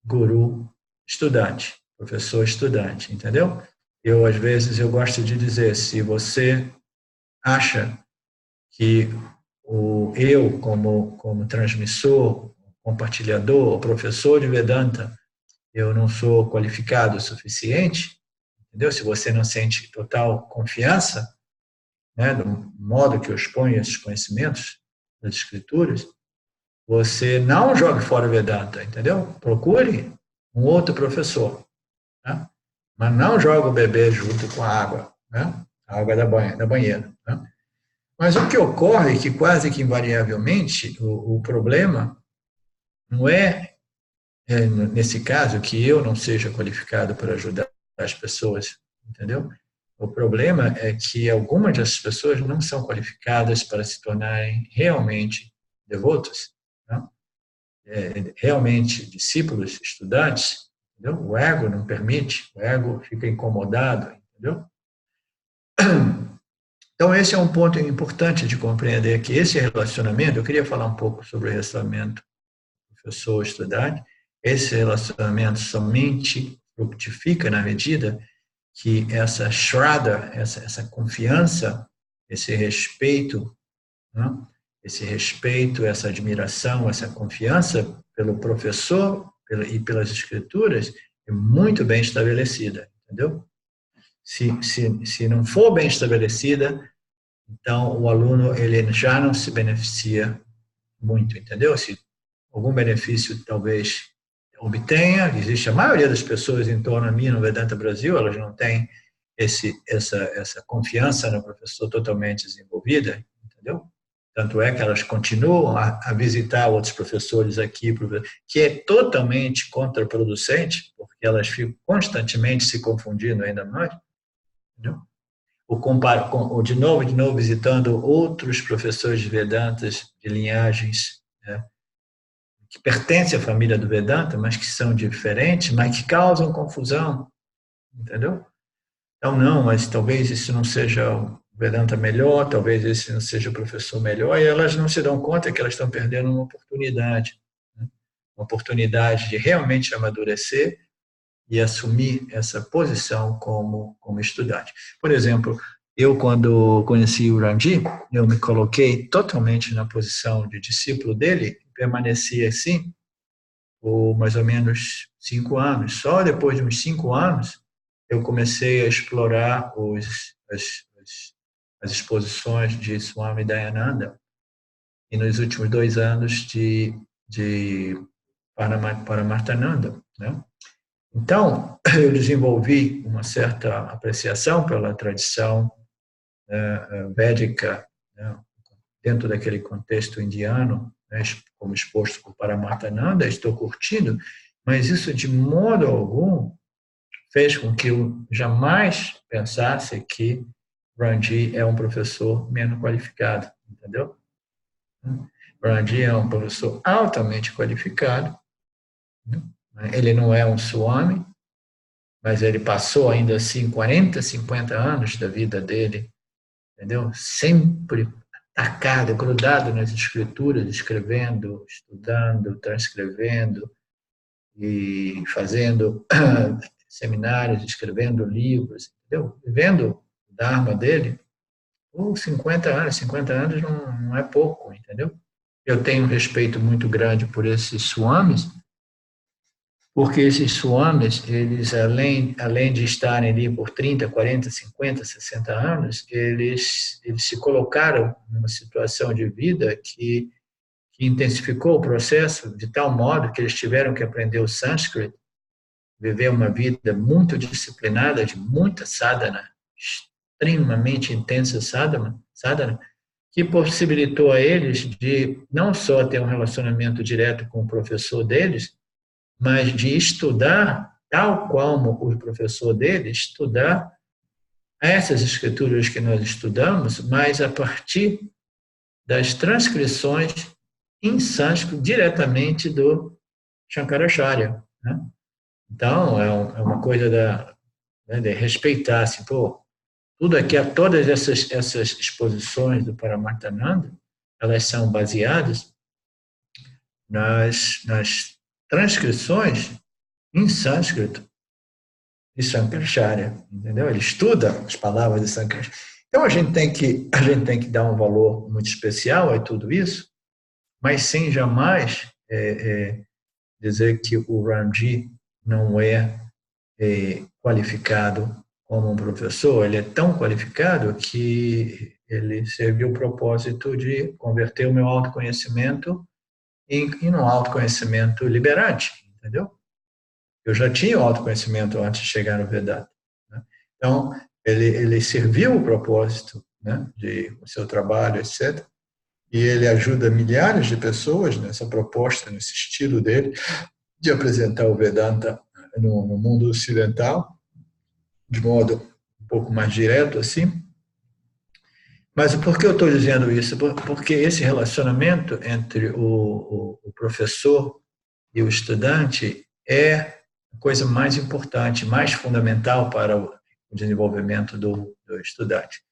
guru-estudante, professor-estudante, entendeu? Às vezes, eu gosto de dizer, se você acha que eu, como transmissor, compartilhador, professor de Vedanta, eu não sou qualificado o suficiente, entendeu? Se você não sente total confiança, né, do modo que eu exponho esses conhecimentos das escrituras, você não jogue fora o Vedanta, entendeu? Procure um outro professor, né? Mas não jogue o bebê junto com a água, né? A água da banheira, né? Mas o que ocorre é que quase que invariavelmente o problema não nesse caso, que eu não seja qualificado para ajudar as pessoas, entendeu? O problema é que algumas dessas pessoas não são qualificadas para se tornarem realmente devotos, não? Realmente discípulos, estudantes, entendeu? O ego não permite, o ego fica incomodado, entendeu? Então, esse é um ponto importante de compreender, que esse relacionamento, eu queria falar um pouco sobre o relacionamento professor-estudante, esse relacionamento somente fructifica na medida que essa shraddha, essa confiança, esse respeito, né? Esse respeito, essa admiração, essa confiança pelo professor e pelas escrituras é muito bem estabelecida, entendeu? Se não for bem estabelecida, então o aluno ele já não se beneficia muito, entendeu? Se algum benefício talvez obtenha, existe a maioria das pessoas em torno de mim no Vedanta Brasil, elas não têm essa confiança no professor totalmente desenvolvida, entendeu? Tanto é que elas continuam a visitar outros professores aqui, que é totalmente contraproducente, porque elas ficam constantemente se confundindo ainda mais, entendeu? Ou de novo visitando outros professores de Vedantas de linhagens, né, que pertencem à família do Vedanta, mas que são diferentes, mas que causam confusão, entendeu? Então, não, mas talvez isso não seja o Vedanta melhor, talvez esse não seja o professor melhor, e elas não se dão conta que elas estão perdendo uma oportunidade, né? Uma oportunidade de realmente amadurecer e assumir essa posição como estudante. Por exemplo, eu, quando conheci o Ramji, eu me coloquei totalmente na posição de discípulo dele, permaneci assim por mais ou menos 5 anos. Só depois de uns 5 anos, eu comecei a explorar as exposições de Swami Dayananda, e nos últimos 2 anos de Paramarthananda, né? Então, eu desenvolvi uma certa apreciação pela tradição védica, né, dentro daquele contexto indiano, né, como exposto por Paramarthananda, estou curtindo, mas isso de modo algum fez com que eu jamais pensasse que Ranji é um professor menos qualificado, entendeu? Ranji é um professor altamente qualificado, né? Ele não é um Swami, mas ele passou ainda assim 40, 50 anos da vida dele, entendeu? Sempre atacado, grudado nas escrituras, escrevendo, estudando, transcrevendo e fazendo seminários, escrevendo livros, entendeu? Vivendo o Dharma dele por 50 anos não é pouco, entendeu? Eu tenho um respeito muito grande por esses swamis, porque esses swamis, eles, além de estarem ali por 30, 40, 50, 60 anos, eles se colocaram numa situação de vida que intensificou o processo de tal modo que eles tiveram que aprender o sânscrito, viver uma vida muito disciplinada, de muita sadhana, extremamente intensa sadhana, que possibilitou a eles de não só ter um relacionamento direto com o professor deles, mas de estudar, tal como o professor dele, estudar essas escrituras que nós estudamos, mas a partir das transcrições em sânscrito diretamente do Shankaracharya, né? Então, é uma coisa de respeitar, assim, pô, tudo aqui, todas essas exposições do Paramarthananda, elas são baseadas nas transcrições em sânscrito de Shankaracharya, entendeu? Ele estuda as palavras de Shankaracharya. Então, a gente tem que dar um valor muito especial a tudo isso, mas sem jamais dizer que o Ramji não é qualificado como um professor. Ele é tão qualificado que ele serviu o propósito de converter o meu autoconhecimento em um autoconhecimento liberante, entendeu? Eu já tinha o autoconhecimento antes de chegar no Vedanta, né? Então, ele serviu o propósito né, de o seu trabalho, etc. E ele ajuda milhares de pessoas nessa proposta, nesse estilo dele, de apresentar o Vedanta no mundo ocidental, de modo um pouco mais direto, assim. Mas por que eu estou dizendo isso? Porque esse relacionamento entre o professor e o estudante é a coisa mais importante, mais fundamental para o desenvolvimento do estudante.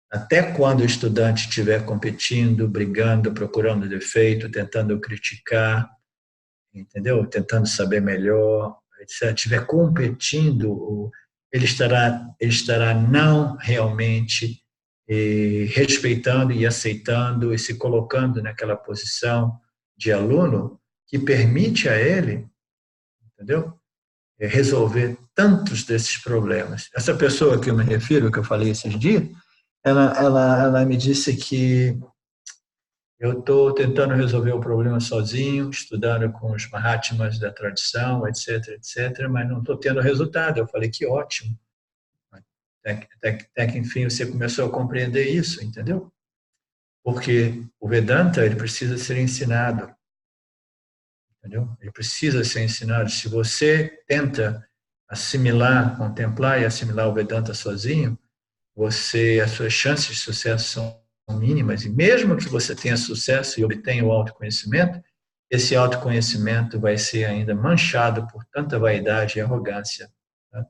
Até quando o estudante estiver competindo, brigando, procurando defeito, tentando criticar, entendeu? Tentando saber melhor, etc., estiver competindo, ele estará não realmente respeitando e aceitando e se colocando naquela posição de aluno que permite a ele, entendeu? Resolver tantos desses problemas. Essa pessoa que eu me refiro, que eu falei esses dias, ela me disse que eu estou tentando resolver o problema sozinho, estudando com os Mahatmas da tradição, etc., etc., mas não estou tendo resultado. Eu falei, que ótimo. Até que, enfim, você começou a compreender isso, entendeu? Porque o Vedanta, ele precisa ser ensinado, entendeu? Ele precisa ser ensinado. Se você tenta assimilar, contemplar e assimilar o Vedanta sozinho, as suas chances de sucesso são mínimas, e mesmo que você tenha sucesso e obtenha o autoconhecimento, esse autoconhecimento vai ser ainda manchado por tanta vaidade e arrogância, tá?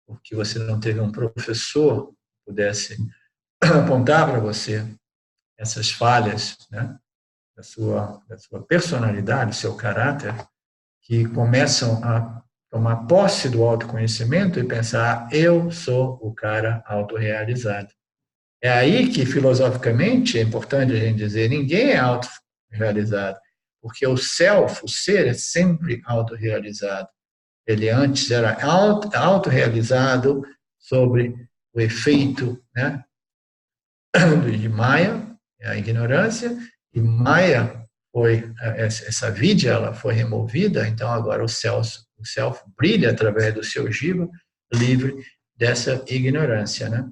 Porque você não teve um professor que pudesse apontar para você essas falhas, né, da sua personalidade, do seu caráter, que começam a tomar posse do autoconhecimento e pensar, eu sou o cara autorrealizado. É aí que, filosoficamente, é importante a gente dizer, ninguém é autorrealizado, porque o self, o ser, é sempre autorrealizado. Ele antes era autorrealizado sobre o efeito, né, de Maya, a ignorância, e Maya essa vidya, ela foi removida, então agora o self brilha através do seu jiva, livre dessa ignorância, né?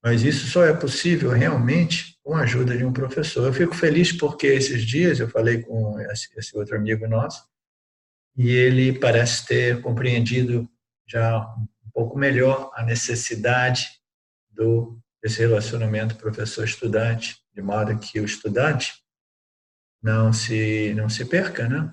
Mas isso só é possível realmente com a ajuda de um professor. Eu fico feliz porque esses dias eu falei com esse outro amigo nosso e ele parece ter compreendido já um pouco melhor a necessidade desse relacionamento professor-estudante, de modo que o estudante não se perca, né?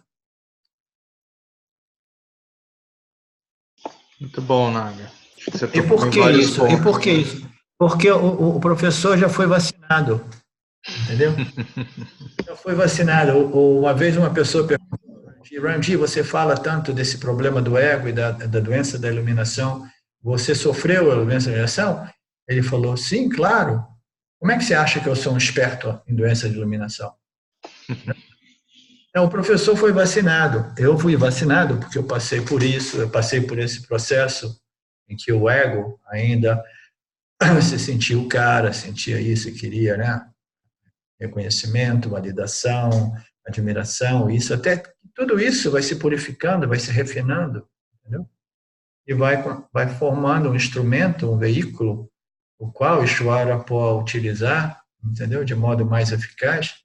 Muito bom, Naga. Acho que você
E
tocou
por
em
que
vários
isso? E por
pontos,
que
né?
isso? Porque o professor já foi vacinado, entendeu? Já foi vacinado. Uma vez uma pessoa perguntou, Ramji, você fala tanto desse problema do ego e da doença da iluminação, você sofreu a doença da iluminação? Ele falou, sim, claro. Como é que você acha que eu sou um esperto em doença de iluminação? Então, o professor foi vacinado. Eu fui vacinado porque eu passei por isso, eu passei por esse processo em que o ego ainda se sentia o cara, sentia isso e queria, né? Reconhecimento, validação, admiração, isso até tudo isso vai se purificando, vai se refinando, entendeu? E vai formando um instrumento, um veículo, o qual o Ishvara pode utilizar, entendeu? De modo mais eficaz,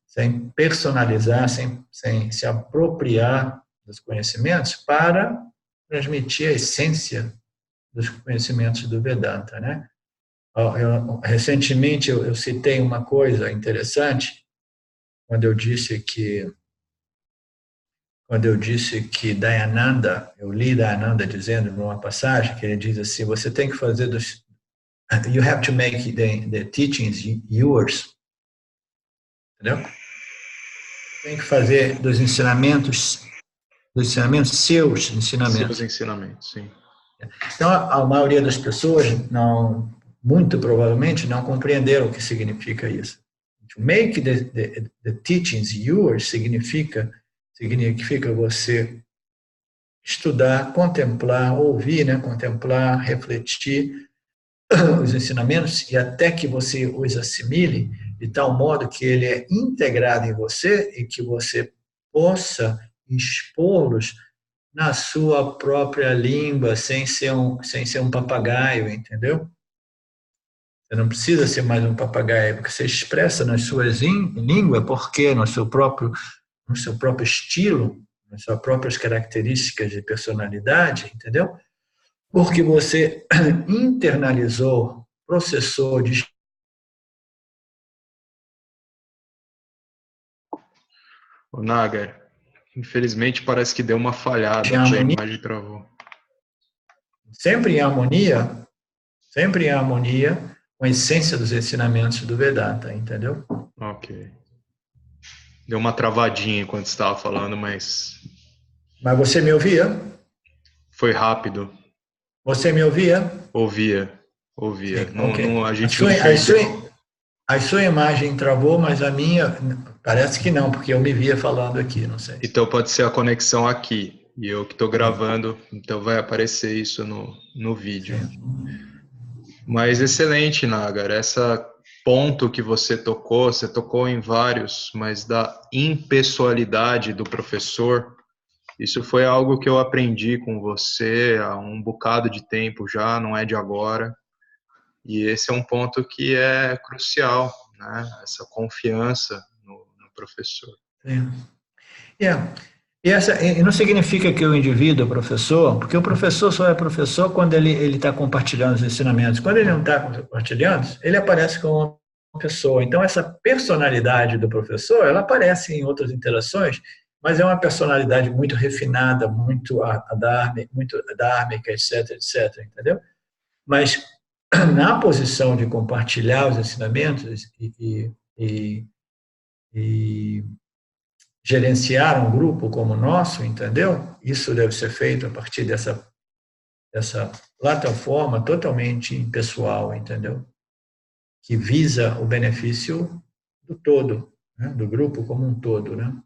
sem personalizar, sem se apropriar dos conhecimentos para transmitir a essência dos conhecimentos do Vedanta, né? Recentemente eu citei uma coisa interessante quando eu disse que Dayananda, eu li Dayananda dizendo numa passagem que ele diz assim, você tem que fazer you have to make the teachings yours, entendeu? Tem que fazer dos ensinamentos seus
Seus
ensinamentos.
ensinamentos, sim.
Então a maioria das pessoas muito provavelmente não compreenderam o que significa isso. To make the teachings yours significa você estudar, contemplar, ouvir, né? Contemplar, refletir os ensinamentos e até que você os assimile de tal modo que ele é integrado em você e que você possa expô-los na sua própria língua, sem ser um papagaio, entendeu? Você não precisa ser mais um papagaio, porque você expressa nas suas línguas, porque no seu próprio estilo, nas suas próprias características de personalidade, entendeu? Porque você internalizou, processou,
O Nagar, infelizmente parece que deu uma falhada
em
aqui, a
harmonia,
imagem travou.
sempre em harmonia, sempre em harmonia com a essência dos ensinamentos do Vedanta, entendeu?
Ok. Deu uma travadinha enquanto estava falando, mas
Mas você me ouvia?
foi rápido.
Você me ouvia?
Ouvia, ouvia.
Sim,
Não,
ok.
a
A
gente
sua,
não
a
perdeu.
sua, a sua imagem travou, mas a minha parece que não, porque eu me via falando aqui, não sei.
Então pode ser a conexão aqui. E eu que estou
Sim,
gravando, então vai aparecer isso no vídeo.
sim.
Mas excelente, Nagar. Essa ponto que você tocou em vários, mas da impessoalidade do professor, isso foi algo que eu aprendi com você há um bocado de tempo já, não é de agora. E esse é um ponto que é crucial, né? Essa confiança no professor.
Sim. Yeah. E não significa que o indivíduo é professor, porque o professor só é professor quando ele está compartilhando os ensinamentos. Quando ele não está compartilhando, ele aparece como uma pessoa. Então, essa personalidade do professor, ela aparece em outras interações, mas é uma personalidade muito refinada, muito adármica, etc, etc, entendeu? Mas na posição de compartilhar os ensinamentos e, e gerenciar um grupo como o nosso, entendeu? Isso deve ser feito a partir dessa plataforma totalmente impessoal, entendeu? Que visa o benefício do todo, né? Do grupo como um todo, né?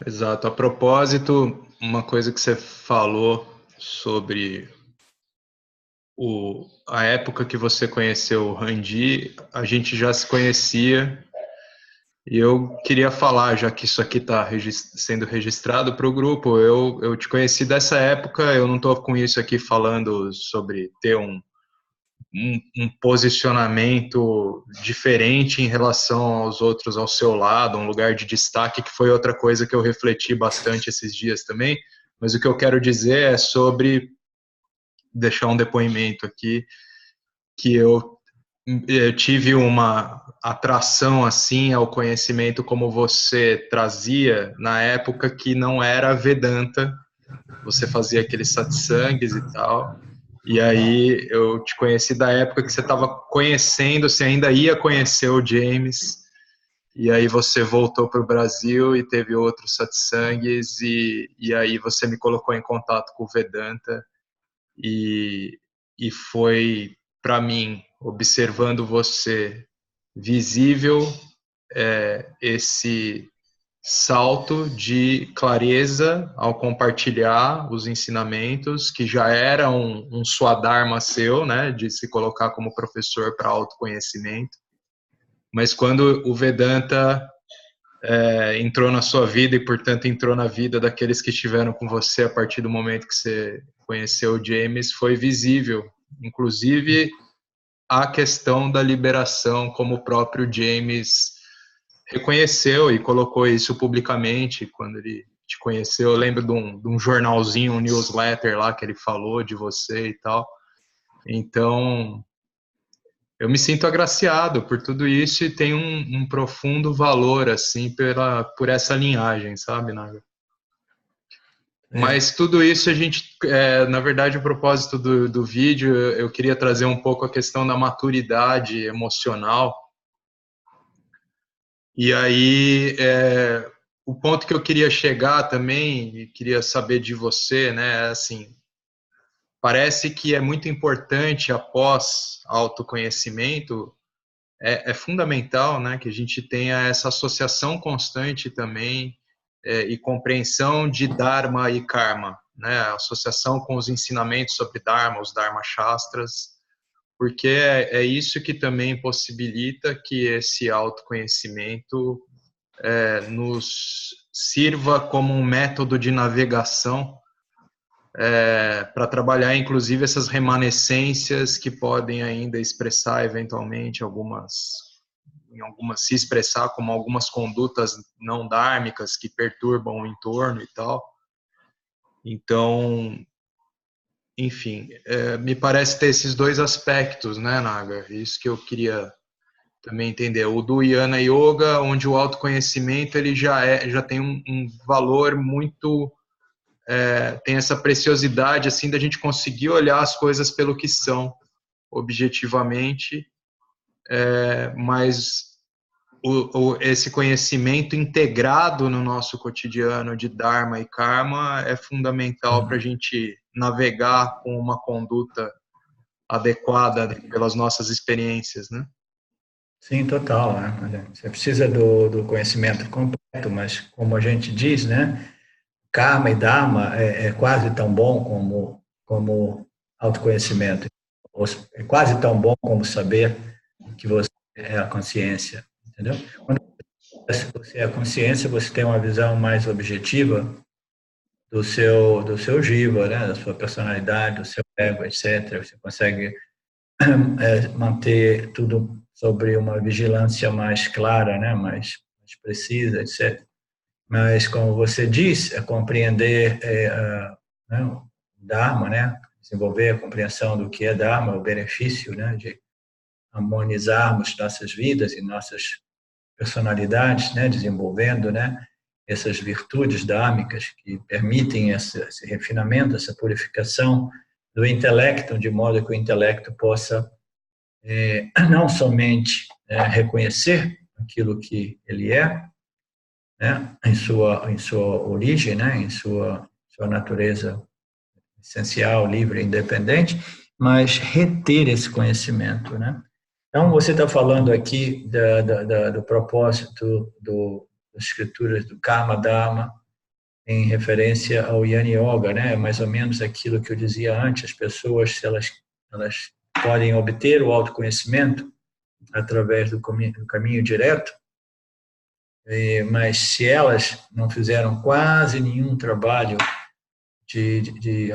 Exato. A propósito, uma coisa que você falou sobre a época que você conheceu o Randi, a gente já se conhecia e eu queria falar, já que isso aqui está sendo registrado para o grupo, eu te conheci dessa época, eu não estou com isso aqui falando sobre ter um posicionamento diferente em relação aos outros ao seu lado, um lugar de destaque, que foi outra coisa que eu refleti bastante esses dias também, mas o que eu quero dizer é sobre deixar um depoimento aqui, que eu tive uma atração assim ao conhecimento como você trazia na época que não era Vedanta, você fazia aqueles satsangs e tal, e aí eu te conheci da época que você estava conhecendo, você ainda ia conhecer o James, e aí você voltou para o Brasil e teve outros satsangs, e aí você me colocou em contato com o Vedanta, e, e foi, para mim, observando você, visível esse salto de clareza ao compartilhar os ensinamentos, que já era um swadharma seu, né, de se colocar como professor para autoconhecimento, mas quando o Vedanta entrou na sua vida e, portanto, entrou na vida daqueles que estiveram com você a partir do momento que você conheceu o James, foi visível, inclusive a questão da liberação, como o próprio James reconheceu e colocou isso publicamente quando ele te conheceu. Eu lembro de um jornalzinho, um newsletter lá que ele falou de você e tal. Então, eu me sinto agraciado por tudo isso e tenho um profundo valor, assim, por essa linhagem, sabe, Naga?
É,
Mas tudo isso a gente, na verdade, o propósito do vídeo, eu queria trazer um pouco a questão da maturidade emocional. E aí, o ponto que eu queria chegar também, e queria saber de você, né, é assim, parece que é muito importante após autoconhecimento, é fundamental, né, que a gente tenha essa associação constante também e compreensão de Dharma e Karma, né, a associação com os ensinamentos sobre Dharma, os Dharma Shastras, porque é isso que também possibilita que esse autoconhecimento nos sirva como um método de navegação para trabalhar, inclusive, essas remanescências que podem ainda expressar, eventualmente, se expressar como algumas condutas não dármicas que perturbam o entorno e tal. Então, enfim, me parece ter esses dois aspectos, né, Naga? Isso que eu queria também entender. O do Jnana Yoga, onde o autoconhecimento ele já tem um valor muito, tem essa preciosidade assim da gente conseguir olhar as coisas pelo que são, objetivamente, mas esse conhecimento integrado no nosso cotidiano de Dharma e Karma é fundamental para a gente navegar com uma conduta adequada pelas nossas experiências, né?
Sim, total, né? Você precisa do conhecimento completo, mas como a gente diz, né? Karma e Dharma é quase tão bom como autoconhecimento. É quase tão bom como saber que você é a consciência, entendeu? Quando você é a consciência, você tem uma visão mais objetiva do seu jiva, né? Da sua personalidade, do seu ego, etc. Você consegue manter tudo sobre uma vigilância mais clara, né? Mais precisa, etc. Mas, como você diz, é compreender né, o Dharma, né? Desenvolver a compreensão do que é Dharma, o benefício, né? De harmonizarmos nossas vidas e nossas personalidades, né? Desenvolvendo, né? Essas virtudes dhármicas que permitem esse refinamento, essa purificação do intelecto, de modo que o intelecto possa não somente reconhecer aquilo que ele é, né, em sua origem, né, em sua natureza essencial, livre, independente, mas reter esse conhecimento, né? Então, você está falando aqui do propósito das escrituras do Karma Dharma, em referência ao Jnana Yoga, né? Mais ou menos aquilo que eu dizia antes, as pessoas, se elas podem obter o autoconhecimento através do caminho direto, mas se elas não fizeram quase nenhum trabalho de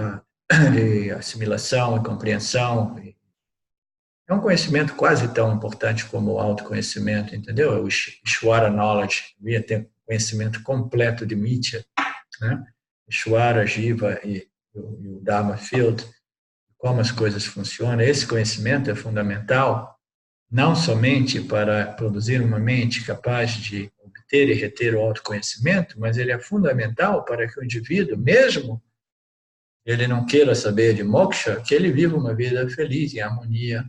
assimilação e compreensão, é um conhecimento quase tão importante como o autoconhecimento, entendeu? O Ishvara Knowledge, devia ter conhecimento completo de Mitya, né? Ishvara, Jiva e o Dharma Field, como as coisas funcionam. Esse conhecimento é fundamental, não somente para produzir uma mente capaz de obter e reter o autoconhecimento, mas ele é fundamental para que o indivíduo, mesmo ele não queira saber de moksha, que ele viva uma vida feliz, em harmonia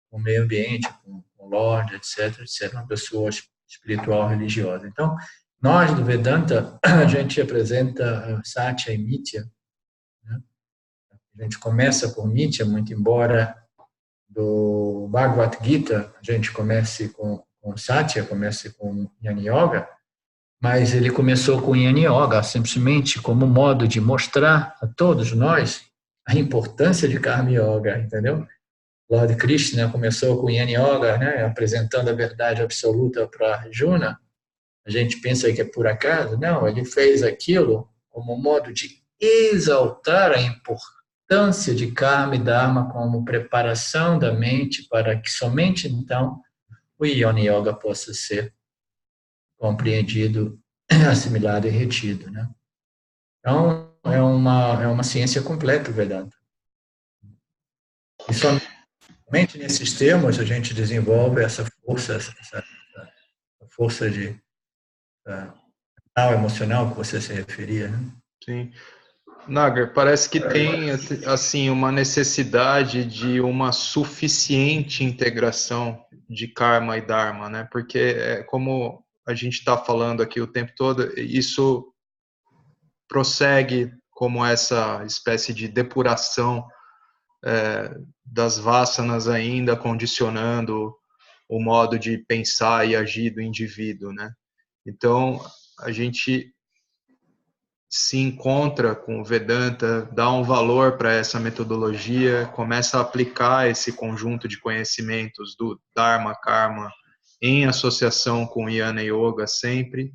com o meio ambiente, com o Lorde, etc., etc., uma pessoa espiritual, religiosa. Então, nós do Vedanta, a gente apresenta Satya e Mithya, né? A gente começa por Mithya, muito embora do Bhagavad Gita a gente comece com Satya, comece com Jnana Yoga, mas ele começou com Jnana Yoga simplesmente como modo de mostrar a todos nós a importância de Karma Yoga, entendeu? Lord Krishna começou com Jnana Yoga, né, apresentando a verdade absoluta para Arjuna. A gente pensa que é por acaso. Não, ele fez aquilo como modo de exaltar a importância de Karma e Dharma como preparação da mente para que somente então o Jnana Yoga possa ser compreendido, assimilado e retido, né? Então, é uma ciência completa o Vedanta. E somente nesses termos a gente desenvolve essa força de mental, emocional que você se referia, né?
Sim. Nagar, parece que tem assim uma necessidade de uma suficiente integração de karma e dharma, né? Porque como a gente está falando aqui o tempo todo, isso prossegue como essa espécie de depuração das vasanas ainda condicionando o modo de pensar e agir do indivíduo, né? Então a gente se encontra com o Vedanta, dá um valor para essa metodologia, começa a aplicar esse conjunto de conhecimentos do Dharma, Karma, em associação com o Jnana Yoga sempre,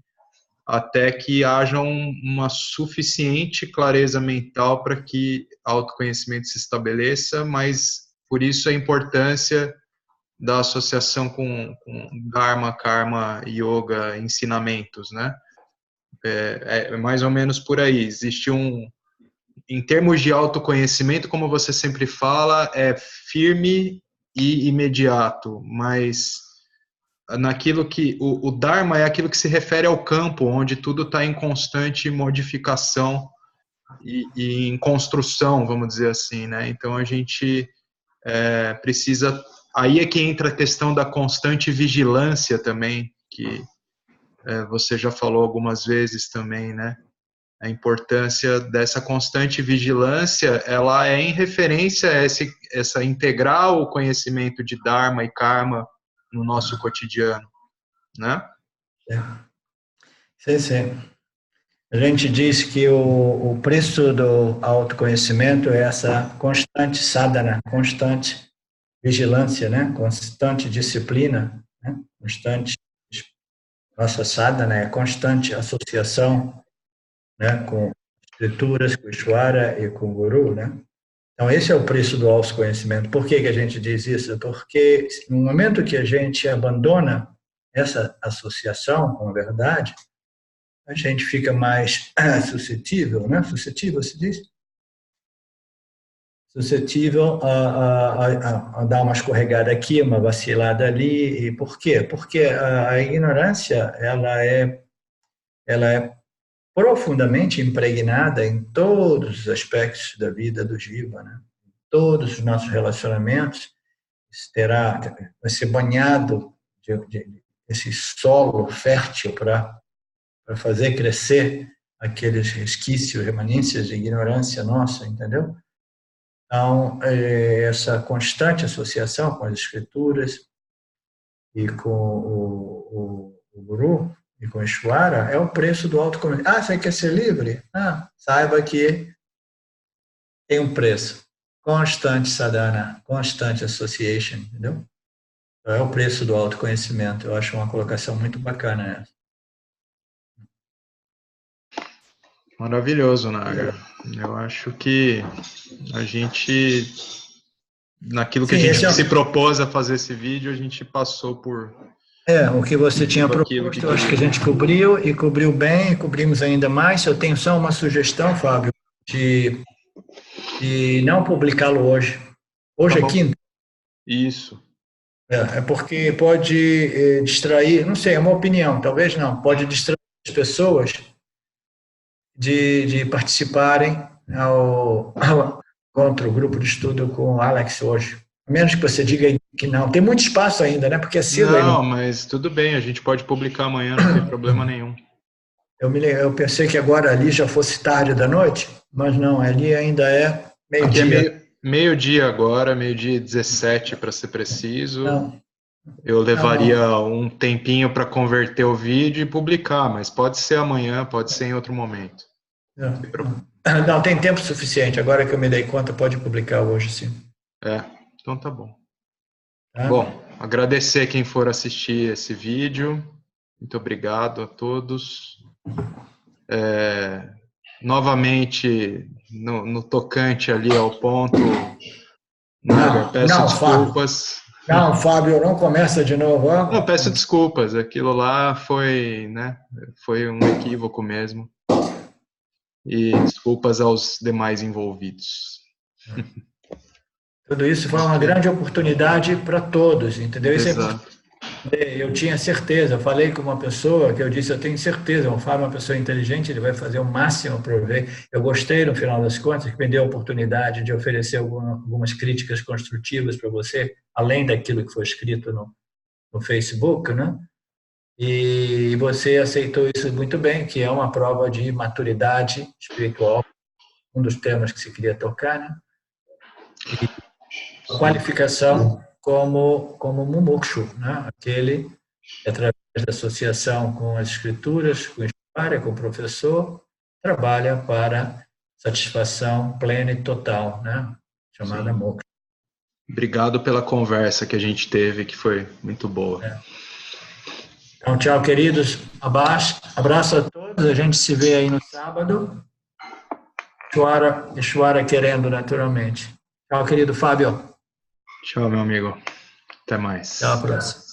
até que haja uma suficiente clareza mental para que autoconhecimento se estabeleça, mas por isso a importância da associação com Dharma, Karma, Yoga, ensinamentos, né? É mais ou menos por aí. Existe em termos de autoconhecimento, como você sempre fala, é firme e imediato, mas naquilo que o Dharma é aquilo que se refere ao campo, onde tudo está em constante modificação e em construção, vamos dizer assim, né? Então a gente precisa. Aí é que entra a questão da constante vigilância também, que você já falou algumas vezes também, né? A importância dessa constante vigilância, ela é em referência a essa integrar o conhecimento de Dharma e Karma no nosso cotidiano, né?
Sim, sim. A gente diz que o preço do autoconhecimento é essa constante sadhana, constante vigilância, né? Constante disciplina, né? Constante, nossa sadhana é constante associação, né? Com escrituras, com Ishvara e com o Guru, né? Então, esse é o preço do autoconhecimento. Por que que a gente diz isso? Porque no momento que a gente abandona essa associação com a verdade, a gente fica mais suscetível, né? Suscetível, se diz? Suscetível a dar uma escorregada aqui, uma vacilada ali. E por quê? Porque a ignorância, ela é profundamente impregnada em todos os aspectos da vida do Jiva, né? Todos os nossos relacionamentos vai ser banhado esse solo fértil para fazer crescer aqueles resquícios, remanescentes de ignorância nossa, entendeu? Então, essa constante associação com as escrituras e com o Guru e com o Ishvara é o preço do autoconhecimento. Ah, você quer ser livre? Ah, saiba que tem um preço. Constante sadhana, constante association, entendeu? É o preço do autoconhecimento. Eu acho uma colocação muito bacana essa.
Maravilhoso, Naga. Eu acho que a gente, naquilo que a
Sim,
gente
esse
se propôs a fazer esse vídeo, a gente passou por
o que você tinha
tudo aquilo que
proposto, eu acho que a
queria.
gente cobriu e cobriu bem, e cobrimos ainda mais. Eu tenho só uma sugestão, Fábio, de não publicá-lo hoje.
Tá
Hoje é
bom.
quinta.
Isso.
É porque pode distrair, não sei, é uma opinião, talvez não, pode distrair as pessoas de participarem ao encontro, o grupo de estudo com o Alex hoje. A menos que você diga que não. Tem muito espaço ainda, né? Porque é cedo aí.
Não, mas tudo bem, a gente pode publicar amanhã, não tem problema nenhum.
Eu pensei que agora ali já fosse tarde da noite, mas não, ali ainda é
Aqui é
meio-dia.
meio-dia agora, meio-dia 17 para ser preciso.
Não,
Eu levaria
não.
um tempinho para converter o vídeo e publicar, mas pode ser amanhã, pode ser em outro momento.
Não, tem tempo suficiente. Agora que eu me dei conta, pode publicar hoje, sim.
Então tá bom.
Tá?
Bom, agradecer quem for assistir esse vídeo. Muito obrigado a todos. Novamente, no tocante ali ao ponto, Naga, peço
Não, Fábio.
desculpas.
Não, Fábio, não começa de novo.
Não,
Ó.
peço desculpas. Aquilo lá foi, né? Foi um equívoco mesmo. E desculpas aos demais envolvidos.
Tudo isso foi uma
Ok.
grande oportunidade para todos, entendeu? Isso é importante.
Exato.
Eu tinha certeza, eu falei com uma pessoa que eu disse, eu tenho certeza, o Fábio é uma pessoa inteligente, ele vai fazer o máximo para ver. Eu gostei, no final das contas, que me deu a oportunidade de oferecer algumas críticas construtivas para você, além daquilo que foi escrito no Facebook, né? E você aceitou isso muito bem, que é uma prova de maturidade espiritual, um dos temas que se queria tocar, né? A qualificação como mumukshu, né? Aquele que, através da associação com as escrituras, com a história, com o professor, trabalha para satisfação plena e total, né? Chamada moksha.
Obrigado pela conversa que a gente teve, que foi muito boa.
Então, tchau, queridos. Abraço a todos. A gente se vê aí no sábado. Ishwara querendo, naturalmente. Tchau, querido Fábio.
Tchau, meu amigo. Até mais.
Até a próxima.